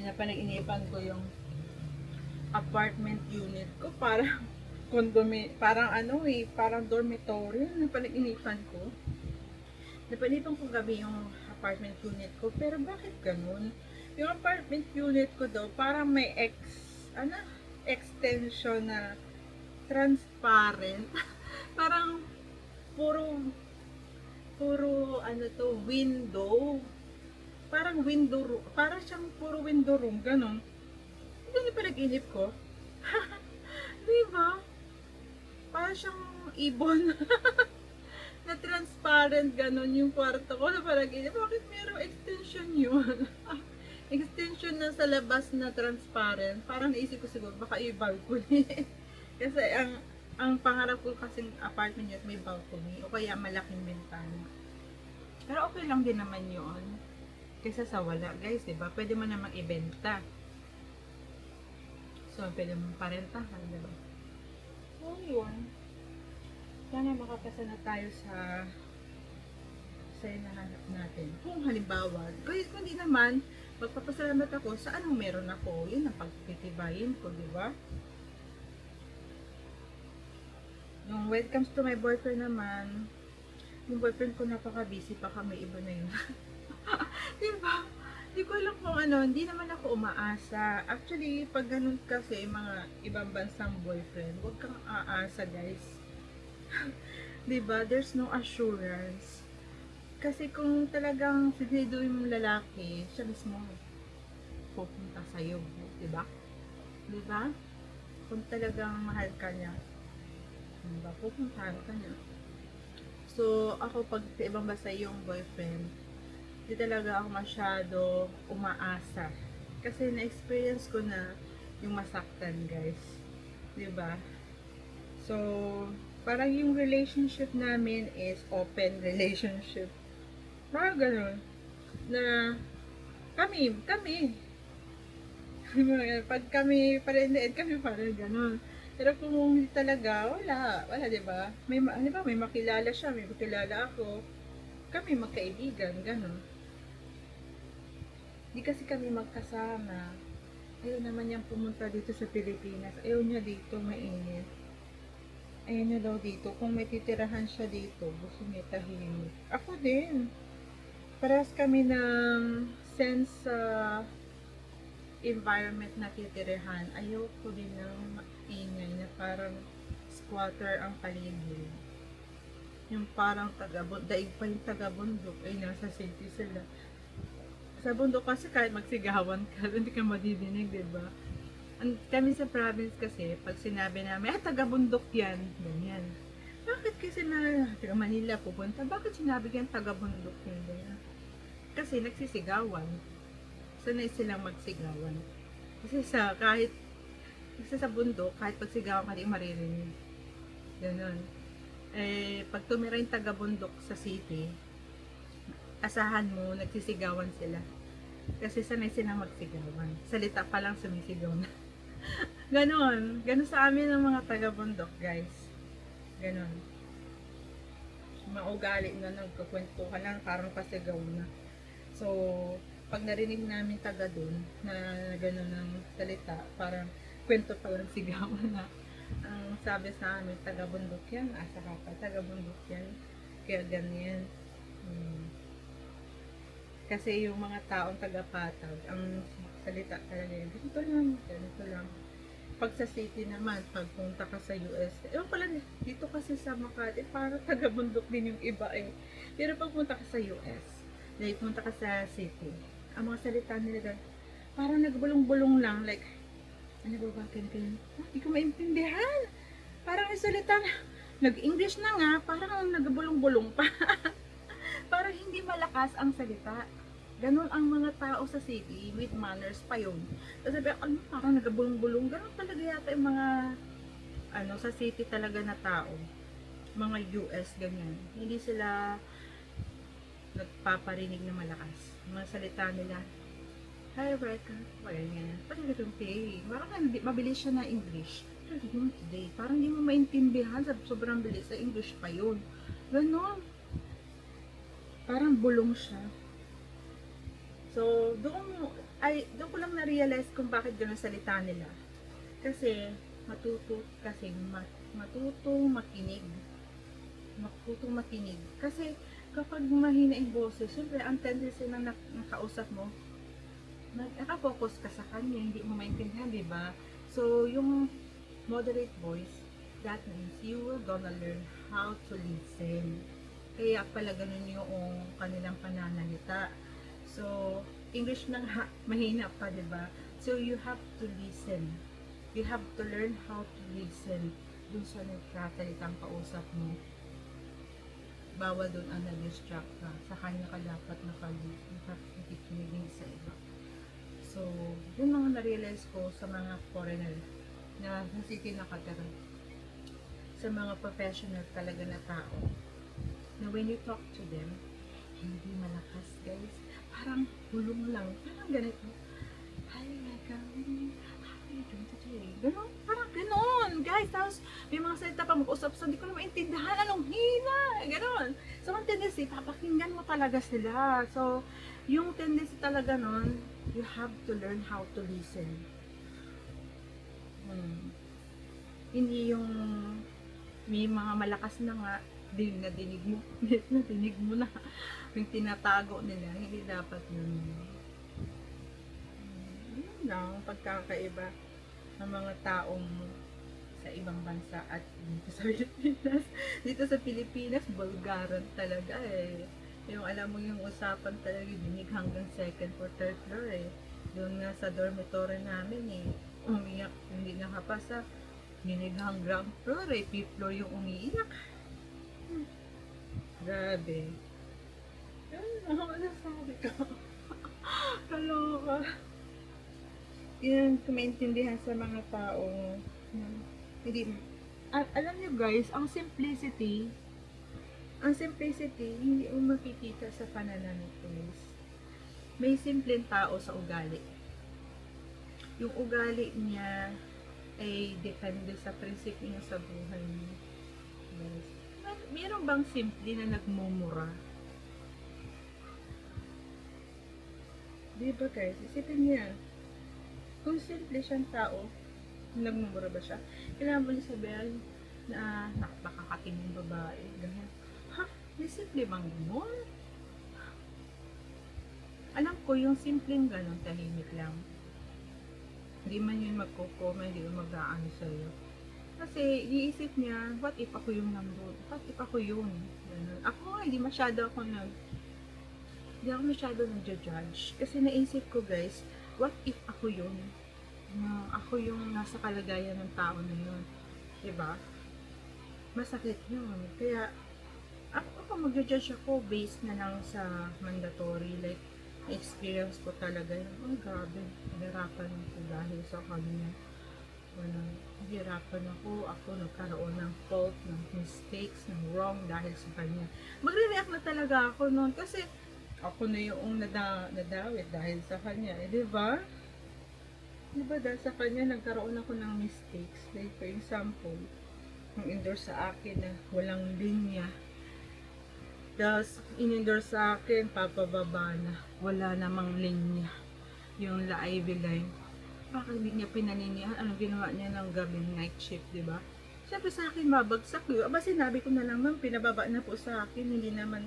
Kanina pa nag-inipan ko yung apartment unit ko. Parang parang ano eh, parang dormitory. Ano pa nag-inipan ko? Napanipan ko gabi yung apartment unit ko. Pero bakit ganun? Yung apartment unit ko daw, parang may ano, extension na transparent. Parang puro, ano to, window. Parang window room. Parang siyang puro window room. Ganon. Ganun pa nag-inip ko. Diba? Parang siyang ibon. Na transparent ganon yung kwarto ko na parang bakit merong extension yun? Extension na sa labas na transparent. Parang naisip ko siguro baka i-balcony. Kasi ang pangarap ko kasing apartment yun may balcony o kaya malaking bintana. Pero okay lang din naman yun. Kaysa sa wala guys, diba? Pwede mo namang ibenta. So, pwede mong parentahan, diba? So, yun. Sana makapasa na tayo sa hinahanap natin. Kung halimbawa, guys, kung hindi naman, magpapasalamat ako sa anong meron ako. Yun ang pagtitibayin ko, di ba? Yung when it comes to my boyfriend naman, yung boyfriend ko napaka-busy pa kami, iba na yun. Di ba? Hindi ko alam kung ano, hindi naman ako umaasa. Actually, pag ganun kasi, mga ibang bansang boyfriend, huwag kang aasa, guys. Diba? There's no assurance. Kasi kung talagang siniduin mong lalaki, siya mismo pupunta sa'yo. Diba? Diba? Kung talagang mahal ka niya, diba? Pupuntahan ka niya. So, ako pag sa ibang basta yung boyfriend, hindi talaga ako masyado umaasa. Kasi na-experience ko na yung masaktan, guys. Diba? So, parang yung relationship namin is open relationship. Parang ganun. Na kami. Pag kami pa rin, kami pa rin ganun. Pero kung hindi talaga, wala, diba? May makilala siya, may makilala ako. Kami magkaibigan, ganun. Di kasi kami magkasama. Ayaw naman niyang pumunta dito sa Pilipinas. Ayaw niya dito, mainit. Ayaw niya daw dito. Kung may titirahan siya dito, gusto niya tahimik. Ako din. Parehas kami ng sense sa environment na titirahan. Ayaw ko din ng ingay na parang squatter ang paligid. Yung parang daig pa yung taga-bundok ay nasa city sila. Sa bundok kasi kahit magsigawan ka, hindi ka madidinig, diba? Kami sa province kasi, pag sinabi namin, taga-bundok yan, ganyan. Bakit kasi na taga Manila pupunta? Bakit sinabi yan taga-bundok yan? Ganyan? Kasi nagsisigawan. Sanay silang magsigawan. Kasi sa bundok, kahit pagsigawan ka, di maririnig. Ganon. Pag tumira yung taga-bundok sa city, asahan mo, nagsisigawan sila. Kasi sanay silang magsigawan. Salita pa lang sumisigaw na. Ganon. Ganon sa amin ng mga taga-bundok, guys. Ganon. Maugali na nagkukwentuhan lang, parang pasigaw na. So, pag narinig namin taga dun, na ganon ng salita, parang kwento pa lang sigawan na. Ang sabi sa amin, taga-bundok yan, asa ka pa, taga-bundok yan. Kaya ganyan. Kasi yung mga taong taga-patag, ang salita talaga yun, ganito lang. Pag sa city naman, pag punta ka sa US, pala, dito kasi sa Makati, parang taga-bundok din yung iba eh. Pero pag punta ka sa US, like punta ka sa city, ang mga salita nila, parang nagbulong-bulong lang, like, ano ba ganyan? Hindi ko maintindihan. Parang yung salita, nag-English na nga, parang nagbulong-bulong pa. Parang hindi malakas ang salita. Ganon ang mga tao sa city, with manners pa yun. Tapos sabi, parang nagabulong-bulong. Ganon talaga yata yung mga, sa city talaga na tao. Mga US, ganyan. Hindi sila nagpaparinig na malakas. Mga salita nila, hi, welcome. Ganyan. Parang ganun, parang mabilis siya na English. Today, parang hindi mo maintindihan. Sobrang bilis sa English pa yun. Ganon. Parang bulong siya. So, doon, ay, doon ko lang na-realize kung bakit gano'n salita nila. Kasi, matutong makinig. Matutong makinig. Kasi, kapag mahina yung boses, syempre, ang tendency na nakausap mo, nakafocus ka sa kanya, hindi mo maintindihan, di ba? So, yung moderate voice, that means you will gonna learn how to listen. Kaya pala ganun yung kanilang pananalita. So, English na nga, mahina pa, di ba? So, you have to listen. You have to learn how to listen dun sa nagkatalitang kausap mo. Bawal dun ang na-distract ka. Sa kanya ka dapat nakikinig sa iba. So, yun mga na-realize ko sa mga foreigner na nasiki nakatira. Sa mga professional talaga na tao. Na when you talk to them, hindi malakas, guys. Parang hulong lang. Parang ganito. Hi, Megan. How are you doing today? Ganon. Parang ganon. Guys, tapos may mga salita pa mag-usap. So, hindi ko na maintindihan. Anong hina? Ganon. So, ang tendency, papakinggan mo talaga sila. So, yung tendency talaga nun, you have to learn how to listen. Hindi yung may mga malakas na nga, nadinig mo na yung tinatago nila, hindi dapat yun. Yun lang, pagkakaiba ng mga taong sa ibang bansa at dito sa Pilipinas. Dito sa Pilipinas, bulgaran talaga eh. Yung alam mo yung usapan talaga, dinig hanggang second or third floor eh. Doon nga sa dormitory namin eh, umiyak, hindi nakapasa. Dinig hanggang ground floor eh, fifth floor yung umiiyak. Grabe. Yan ang masasabi ko. Kaloka. Yan, kumaintindihan sa mga tao. Hindi, alam nyo guys, ang simplicity, hindi mo makikita sa pananamit guys. May simpleng tao sa ugali. Yung ugali niya ay depende sa prinsipyo niya sa buhay niya. Guys. Meron bang simple na nagmumura? Di ba guys? Isipin niya. Kung simple siyang tao, nagmumura ba siya? Kailangan mo niya sabihin na nakakakatingin babae. Ganyan. Ha? May simple bang gano'n? Alam ko yung simpleng gano'n, tahimik lang. Hindi man yun magkukoma, hindi yun mag-aano sa'yo. Kasi, iisip niya, what if ako yung nandun? What if ako yun? Ganun. Ako nga, hindi ako masyado nag-judge. Kasi naisip ko, guys, what if ako yun? Ako yung nasa kalagayan ng tao na yun. Diba? Masakit yun. Kaya, ako mag-judge ako based na lang sa mandatory. Like, experience ko talaga yun. Oh, grabe. Nahirapan ako dahil sa kanya. Nahirapan ako nagkaroon ng fault, ng mistakes, ng wrong dahil sa kanya. Magre-react na talaga ako noon kasi ako na yung nadawit dahil sa kanya. Eh, diba? Diba dahil sa kanya nagkaroon ako ng mistakes. Like, for example, nung endorse sa akin na walang linya. Tapos, in-endorse sa akin, papababa na. Wala namang linya. Yung La Ivy line. Bakit hindi niya pinaninihan? Anong ginawa niya ng gabi night shift, di ba? Siyempre sa akin, mabagsak yun. Aba, sinabi ko na lang, ma'am, pinababa na po sa akin. Hindi naman,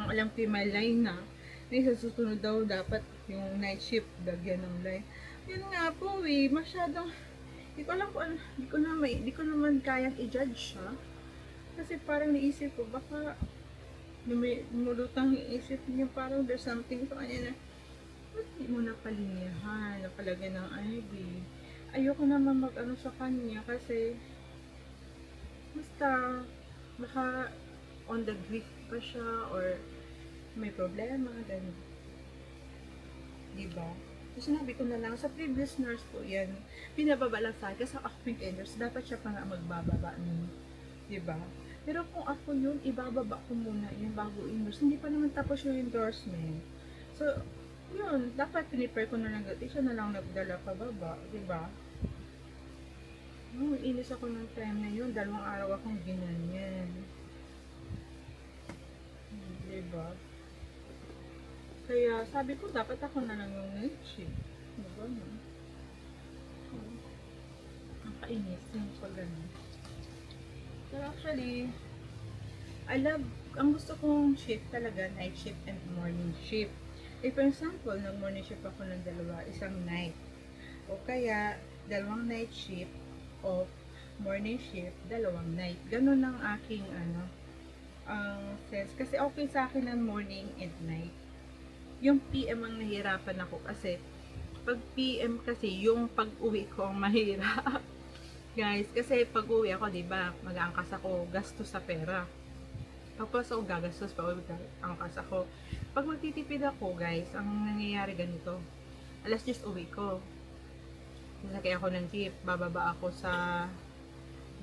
ang alam ko yung may line na. Ay, sa susunod daw, dapat yung night shift, lagyan ng line. Yun nga po, masyadong, hindi ko naman kayang i-judge siya. Kasi parang naisip ko, baka, lumulutang isip niya, parang there's something sa kanya na, hindi mo napalinyahan, napalagay ng IV. Ayoko naman mag-ano sa kanya kasi basta baka on the grief pa siya or may problema, ganun. Diba? So, sinabi ko na lang, sa previous nurse ko yan, pinababa lang sa akin kasi ako yung endorse, dapat siya pa nga magbababa nun. Diba? Pero kung ako yun, ibababa ko muna yun bago endorse. Hindi pa naman tapos yung endorsement. So, yun, dapat prepare ko na lang gati, siya na lang nagdala pababa, diba? Inis ako ng time na yun, 2 araw akong ginanyan. Diba? Kaya sabi ko, dapat ako na lang yung night shift. Diba no? Nakainis yung pag ganun. Pero actually, ang gusto kong shift talaga, night shift and morning shift. For example, nag-morning shift ako ng dalawa, isang night. O kaya, dalawang night shift o morning shift, dalawang night. Ganun ang aking ang sense. Kasi okay sa akin ang morning and night. Yung PM ang nahihirapan ako kasi pag PM kasi yung pag-uwi ko ang mahirap. Guys, kasi pag uwi ako, di ba, mag-aangkas ako, gastos sa pera. Tapos ako gagastos pa, angkas ako. Pag magtitipid ako, guys, ang nangyayari ganito. Alas 10 uwi ko. Sasakay ako ng jeep, bababa ako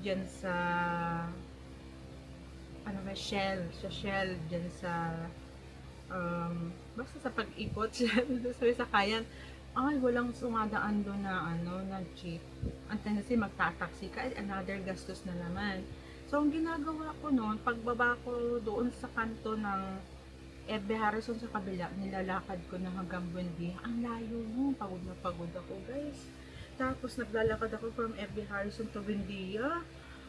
dyan sa sa Shell, dyan sa basta sa pag-ikot sa sakayan. Ay, walang sumadaan doon na jeep. Ang tendency magtataksi ka, another gastos na naman. So, ang ginagawa ko noon, pagbaba ko doon sa kanto ng FB Harrison sa kabila, nilalakad ko na hanggang Buendia. Ang layo mo, pagod na pagod ako, guys. Tapos, naglalakad ako from FB Harrison to Buendia.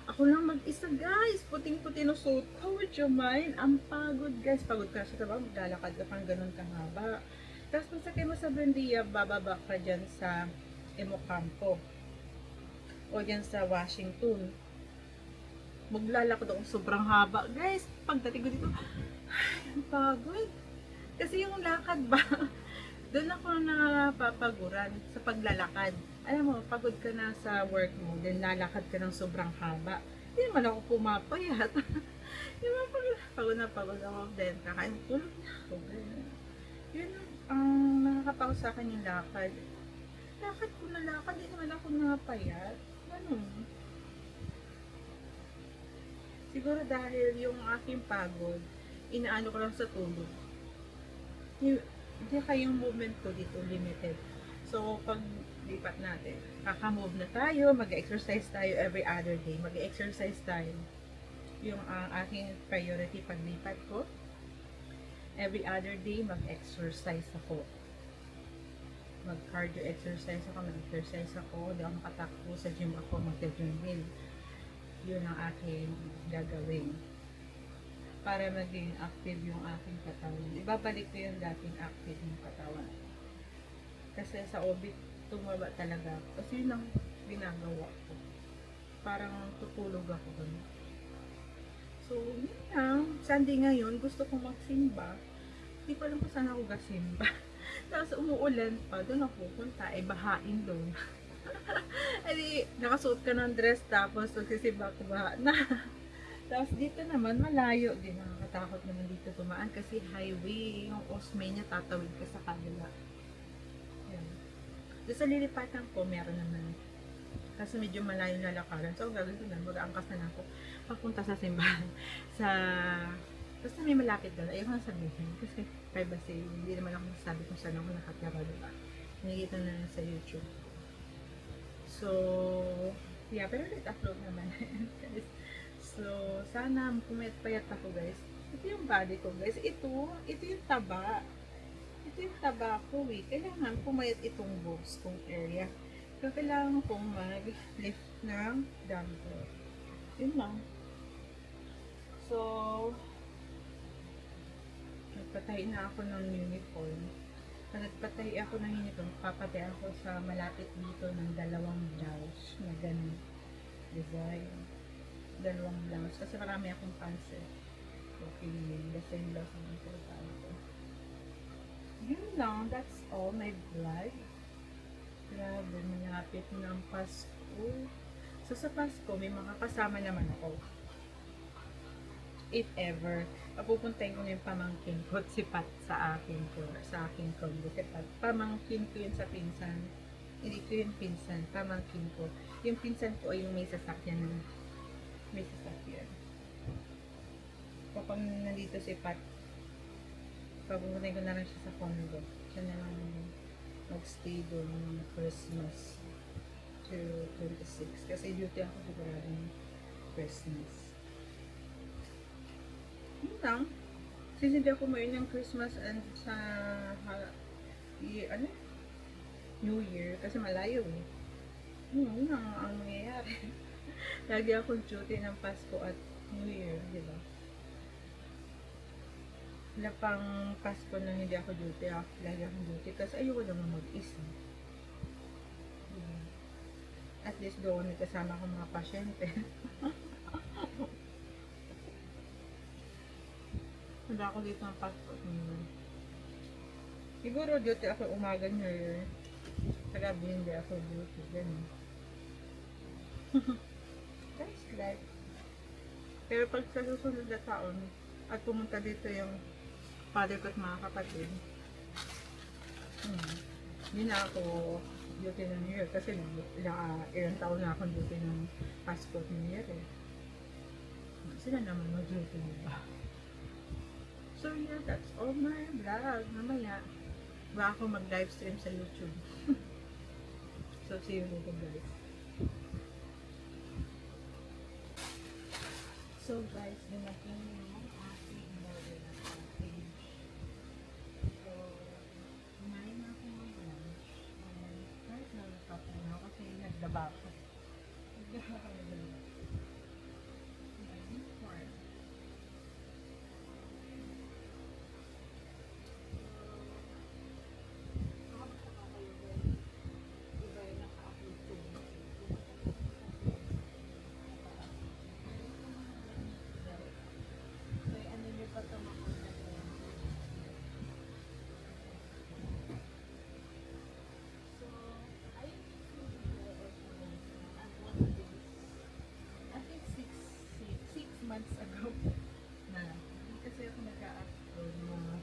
Ako lang mag-isa, guys. Puting-puti no suit ko. Would you mind? Ang pagod, guys. Pagod ka sa trabaho, maglalakad ka pang ganun kahaba. Tapos, pag sakay mo sa Buendia, bababa ka dyan sa Emocampo. O dyan sa Washington. Maglalakad ako sobrang haba. Guys, pagdating ko dito, ay, ang pagod. Kasi yung lakad ba, doon ako napapaguran sa paglalakad. Alam mo, pagod ka na sa work mo, then lalakad ka ng sobrang haba. Hindi naman ako pumapayat. Yung pagod na pagod ako, then kakain, tulog na ako. Yun ang nakakapagod sa akin yung lakad. Lakad ko na lakad, hindi naman ako napayat. Ganun. Siguro dahil yung aking pagod, inaano ko lang sa tulog. Hindi kayong movement ko dito limited. So, pag lipat natin, kaka-move na tayo, mag-exercise tayo every other day. Mag-exercise tayo. Yung aking priority pag lipat ko, every other day, mag-exercise ako. Mag-cardio exercise ako, mag-exercise ako. Hindi ako makatakbo sa gym ako, mag-gym meal. Yun ang aking gagawin para maging active yung aking katawan. Ibabalik ko yung dating active yung katawan. Kasi sa OB, tumaba talaga. Kasi yun ang ginagawa ko. Parang tutulog ako ganun. So, yun lang. Sunday ngayon, gusto kong magsimba. Hindi ko alam kung saan ako gasimba. Tapos umuulan pa, doon ako pupunta, bahain doon. Ay, nakasuot ka ng dress tapos magsisimba ko baha na. Tapos dito naman malayo din, nakakatakot naman dito tumaan kasi highway, yung Osme niya tatawid ka sa kanila. Yan. Doon sa lilipatan ko meron naman kasi medyo malayo na lakaran, so gagawin ko na, mag-aangkas na ako papunta sa simbahan basta may malapit doon, ayaw ko na sabihin kasi privacy, hindi naman ako masasabi kung saan ako nakatira, diba? Nakikita na sa YouTube. So, yeah, pero upload naman. So, sana pumayat-payat ako, guys. Ito yung body ko, guys. Ito yung taba. Ito yung taba ko, eh. Kailangan pumayat itong boobs, kong area. So, kailangan kong mag-lift ng dumbbell. Yun lang. So, nagpatay na ako ng uniform. Pag nagpatay ako ng uniform, papatay ako sa malapit dito ng dalawang blouse na ganun design. Dalawang blouse. Kasi marami akong pants eh. Okay, the same blouse ang importante ko. Yun lang, that's all my vlog. Grabe, malapit na ang Pasko. So sa Pasko, may makakasama naman ako. If ever, papupuntahin ko na yung pamangkin ko, si Pat sa akin combo. Si Pat, pamangkin ko yun sa pinsan. Hindi ko yung pinsan, pamangkin ko. Yung pinsan ko ay yung may sasakyan. Kapag nandito si Pat, papupuntahin ko na lang siya sa condo. Siya na lang mag-stay doon ng Christmas to 26. Kasi duty ako sigurado ng Christmas. Yun lang. Kasi hindi ako main ng Christmas and sa ano? New Year. Kasi malayo eh. Yun ang mangyayari. Lagi akong duty ng Pasko at New Year, di ba? Wala pang Pasko na hindi ako duty. Lagi akong duty kasi ayoko naman mag-isa. Diba? At least doon may kasama akong mga pasyente. Wala ako dito ng Pasko. Siguro duty ako umaga New Year. Sa gabi hindi ako duty. Ganun. That's life. Pero pag sa susunod na taon at pumunta dito yung father ko at mga kapatid, hindi na ako duty ng New Year kasi ilang taon na akong duty ng Pasko at New Year eh. Sila naman mag-duty nila. So yeah, that's all my vlog. Mamaya, ba ako mag-livestream sa YouTube. So see you later guys. So guys, dumating yung aking order na package. So, kumain na ako ng lunch. And kahit na nagkapo na ako kasi naglaba ako. Naglaba ako ng dalawa. Kumain corn. Nakapagtaka kayo guys. Iba yung naka-upload ko. Months ago na kasi ako nag-upload mga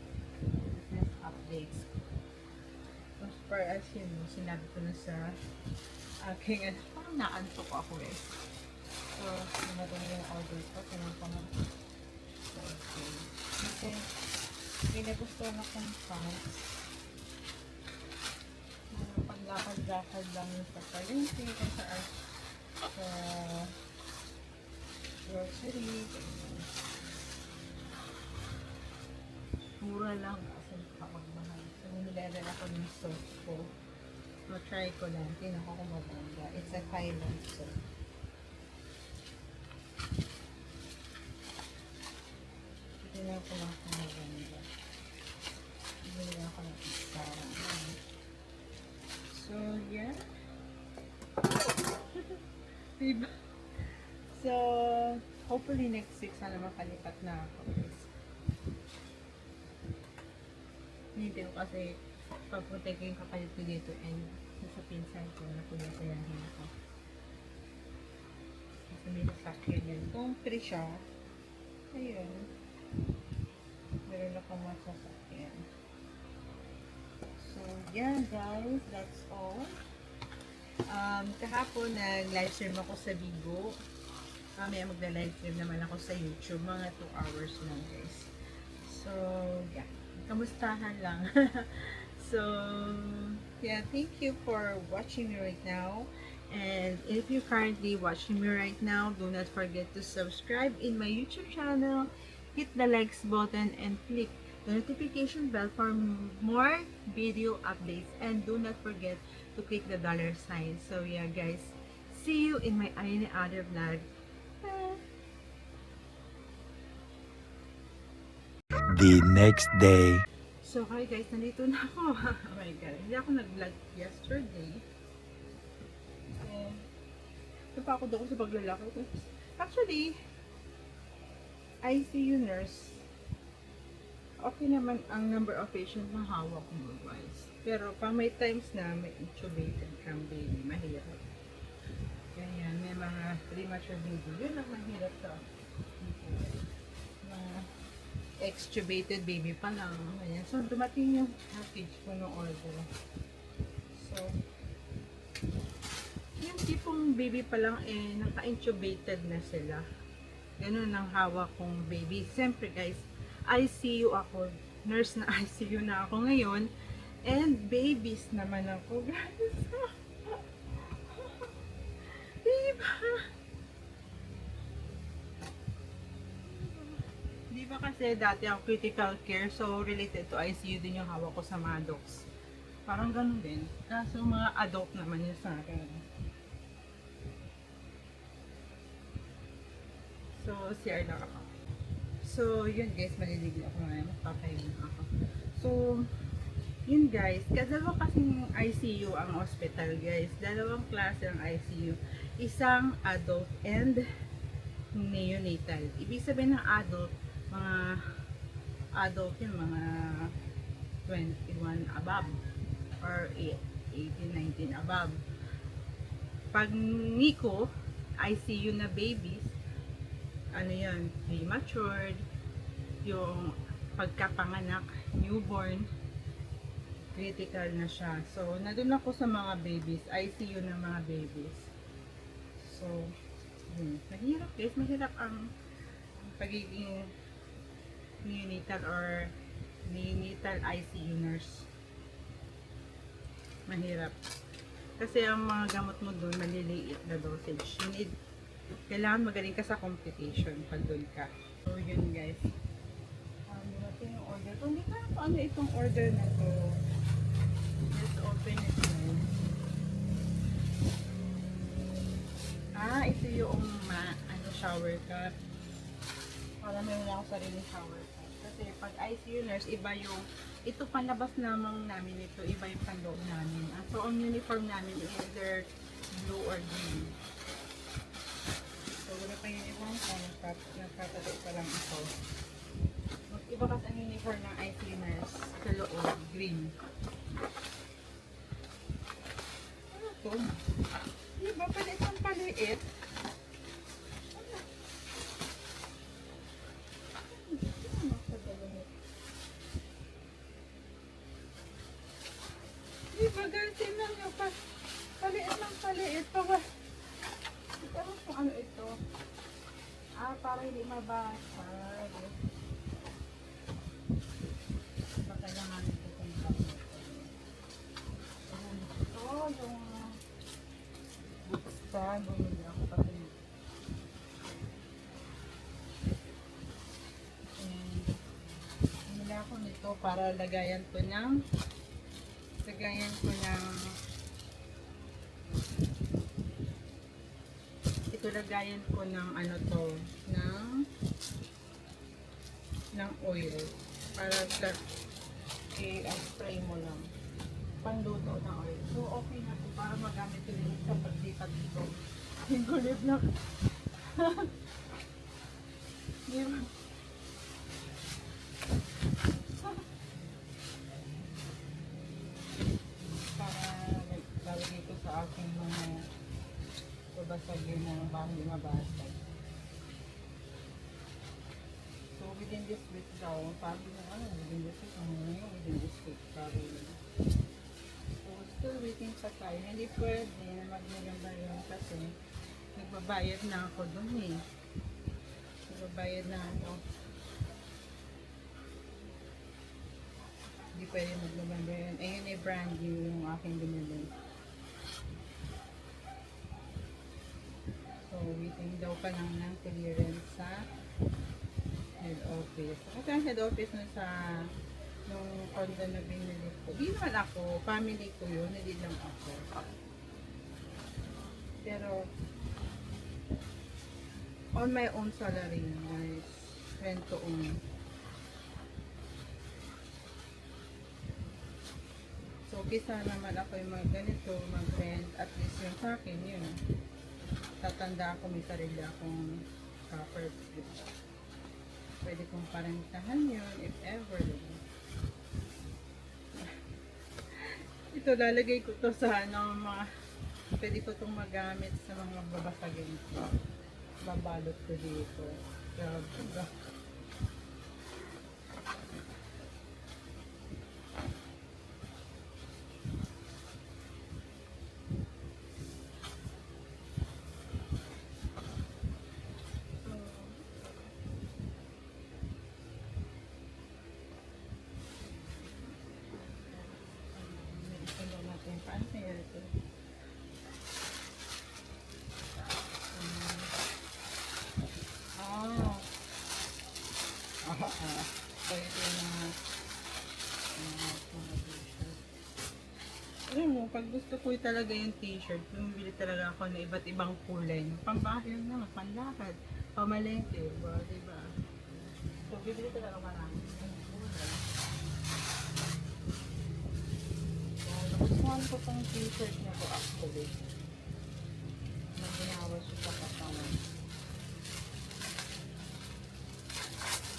business updates. As far as yun, sinabi ko na sa aking parang naantok ako eh. So, sinabi na yung order ko. Tinang ko na. So, okay. Kasi, may nagustuhan akong pants. Paglakad-lakad lang sa palengke kasi sa grocery. Mura lang kasi kapagmahal. So, nilagyan ako ng soap ko. So, try ko lang. Tingnan ko kung maganda. It's a Thailand soap. Tingnan ko lang kung maganda. Tingnan ako ng isa. So, yeah. Diba? So, hopefully next week sana makalipat na ako. Hindi ko kasi pagpunta ko yung kapalit ko dito and sa pinsan ko na pinasayahin ako. Kasi may nasakyan yun. Kung free siya, ayun. Meron akong masasakyan. So, yeah guys, that's all. Kahapon nag-livestream ako sa Bigo. Mamaya magla-livestream naman ako sa YouTube. Mga 2 hours lang guys. So, yeah. Kamustahan lang. So, yeah. Thank you for watching me right now. And if you're currently watching me right now, do not forget to subscribe in my YouTube channel. Hit the likes button and click the notification bell for more video updates. And do not forget to click the dollar sign. So, yeah guys. See you in my any other vlog. The next day. So, hi guys, nandito na ako. Oh my god, hindi ako nag-vlog yesterday. Ito pa ako doon sa paglalaki. Actually, ICU nurse. Okay naman ang number of patients na hawak mo guys. Pero pag may times na may intubated kang baby, mahirap. Ganyan, may mga premature baby. Yun ang mahirap sa mga extubated baby pa lang. Ayan. So, dumating yung package ko ng order. So, yung tipong baby pa lang, eh, naka-intubated na sila. Ganun ang hawak kong baby. Siyempre, guys, ICU ako. Nurse na ICU na ako ngayon. And babies naman ako, guys. Diba? ba kasi dati ako critical care, so related to ICU din yung hawak ko sa mga docs. Parang ganun din. Kaso mga adult naman yun sa akin. So, CR lang ako. So, yun guys, maliligo ako ngayon. Magpapahinga ako. So, yun guys, dalawa kasing ICU ang hospital guys. Dalawang klase ang ICU. Isang adult and neonatal. Ibig sabihin ng adult, mga adult yun, mga 21 above or 18, 19 above. Pag NICU, ICU na babies, ano yun, prematured, yung pagkapanganak, newborn, critical na siya. So, nandun ako sa mga babies, ICU na mga babies. So, mahirap guys, mahirap ang pagiging neonatal or neonatal ICU nurse. Mahirap. Kasi ang mga gamot mo doon, maliliit na dosage. You need, kailangan magaling ka sa complication pag doon ka. So, yun guys. Ito yung order. Kung hindi ka ano itong order na to, let's open it now. Ito yung shower cup. Para meron ako sariling shower cup. Kasi pag ICU nurse, iba yung, ito panlabas namang namin ito, iba yung panloob namin. So, ang uniform namin is either blue or green. So, wala pa yung ibang cup. Nagkatato pa lang ito. Iba kasi ang uniform ng ICU nurse sa loob, green. Ano to? Diba pala isang paliit? Diba guys, tingnan nyo pa. Paliit lang paliit. Ito kung ano ito. Para hindi mabasag. Kailangan ito kung ito yung buksan. Bumili ako kasi bumili ako nito para lagayan ko ng ito lagayan ko ng ano to ng oil para sa i-spray mo lang pangluto ng oil. So okay na ito para magamit ulit sa paglipat dito. Yung gulit na para lalagay ko sa aking mga babasagin ng bahay mabasag. So within this week daw, sabi na within this week, within this week, sabi na. So still waiting pa tayo. Hindi pwede na mag-November yun kasi nagbabayad na ako dun eh. Nagbabayad na ako. Hindi pwede mag-November yun. Ayun ay brand new yung aking binili. So waiting daw pa lang ng clearance sa head office. Kasi ang head office nun sa nung condo na binili ko. Di naman ako, family ko yun, hindi lang ako. Pero on my own salary, guys, rent to own. So, kisa naman ako yung ganito, mag-rent, at least yung sa akin, yun. Tatanda ako, may sarili akong property. Pwede kong parentahan yun, if ever. Ito, lalagay ko to sa mga, pwede ko itong magamit sa mga babasagin ko. Babalot ko dito. Grabe. Paano kaya ito? So, ito yung mga t-shirt. Alam mo, pag gusto ko talaga yung t-shirt, bumibili talaga ako ng iba't ibang kulay. Pambahay na, panlakad, pamalengke, diba? So, bibili talaga marami ng kulay. So, nagustuhan ko tong t-shirt na to actually. Na ginawa siya sa katawan.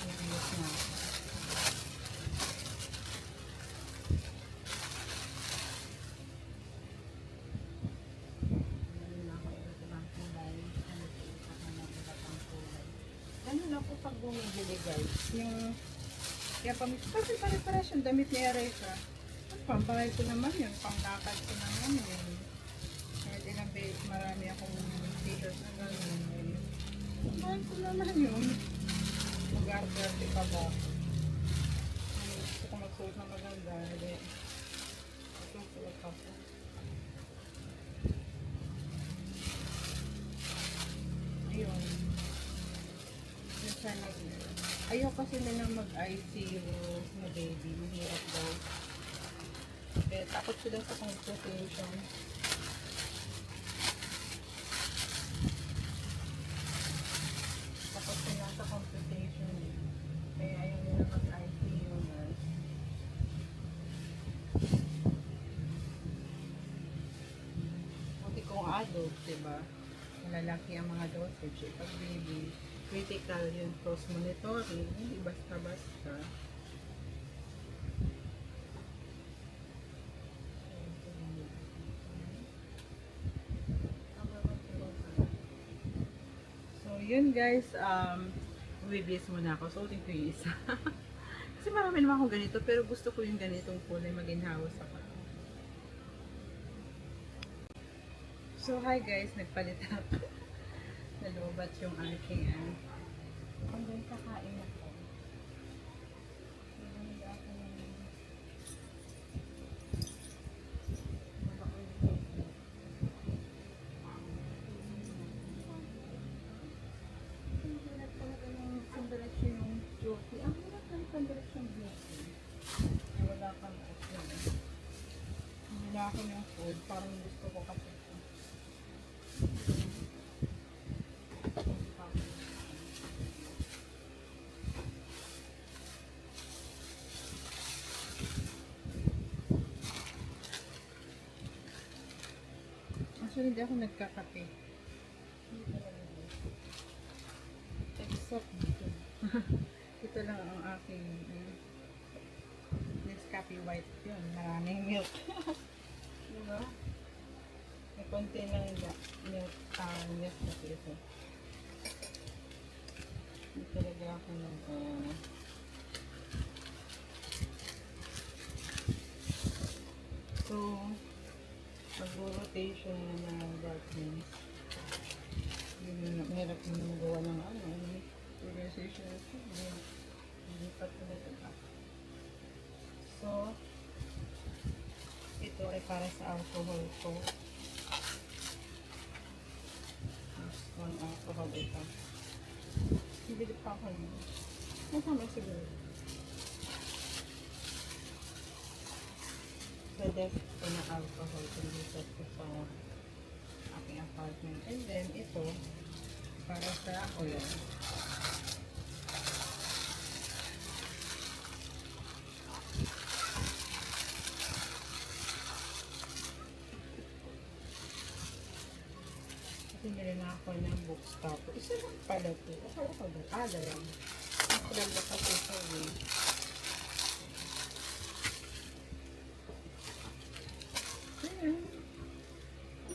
Nag-use na ako. Ganun ako pag bumibili guys. Yung kaya kasi pare-pares yung damit ni Erika. Pambahay ko naman yun, panglakad ko naman yun. Kaya ilang beses marami akong t-shirt na gano'n. Pambahay ko naman yun. Mag-arte pa ba? Gusto ko magsuot na maganda. Hindi. Magsuot ako. Ayun. Ayaw kasi nila mag-ICU na baby. Mahirap daw. Kaya takot sila sa complication. Takot sila sa complication. Kaya ayaw nila mag-ICU nurse. Buti kung adult, diba? Malalaki ang mga dosage. Pag baby, critical yung close monitoring, hindi basta-basta. So, yun guys, bibis muna ako. Suotin ko yung isa. Kasi marami naman akong ganito, pero gusto ko yung ganitong kulay, maginhawas ako. So, hi guys, nagpalit ako. Nalubat yung aking hanggang kakain ako. Naganda ako ng pandireksyon yung beauty. Ang hirap ng pandireksyon beauty. Wala kang option. Wala ako ng food. Parang gusto ko kasi ito. Actually, hindi ako nagkakape. Hindi talaga dito. Except dito. Ito lang ang aking Nescafe white yun. Maraming milk. Diba? May konti lang milk Nescafe ito. Hindi talaga ako so, mag-rotation na darkness. Hirap yung magawa ng organization. Hindi pa talaga. So, ito ay para sa alcohol ko. Ang alcohol ito. Hindi pa ako yun. Nasama siguro. So, that's ito na alcohol. Pinilisat ko sa aking apartment. And then, ito, para sa oil. Pinili na ako ng bookstop. Isa lang pala ito. Akala ko ba? Lang. Akala ko kasi ito eh.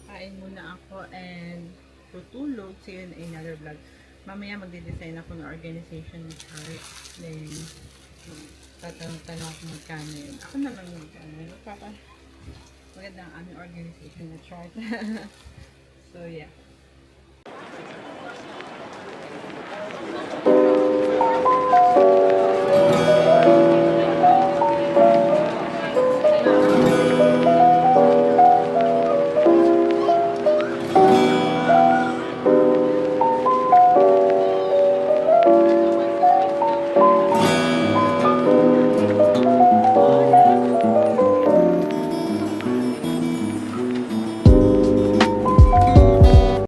Kain muna ako and tutulog. See you in another vlog. Mamaya magde-design ako ng organization ni Harry. Then, tatanong ako magkano yun. Ako naman magkano yun. Maganda ang aming organization na chart. So, yeah.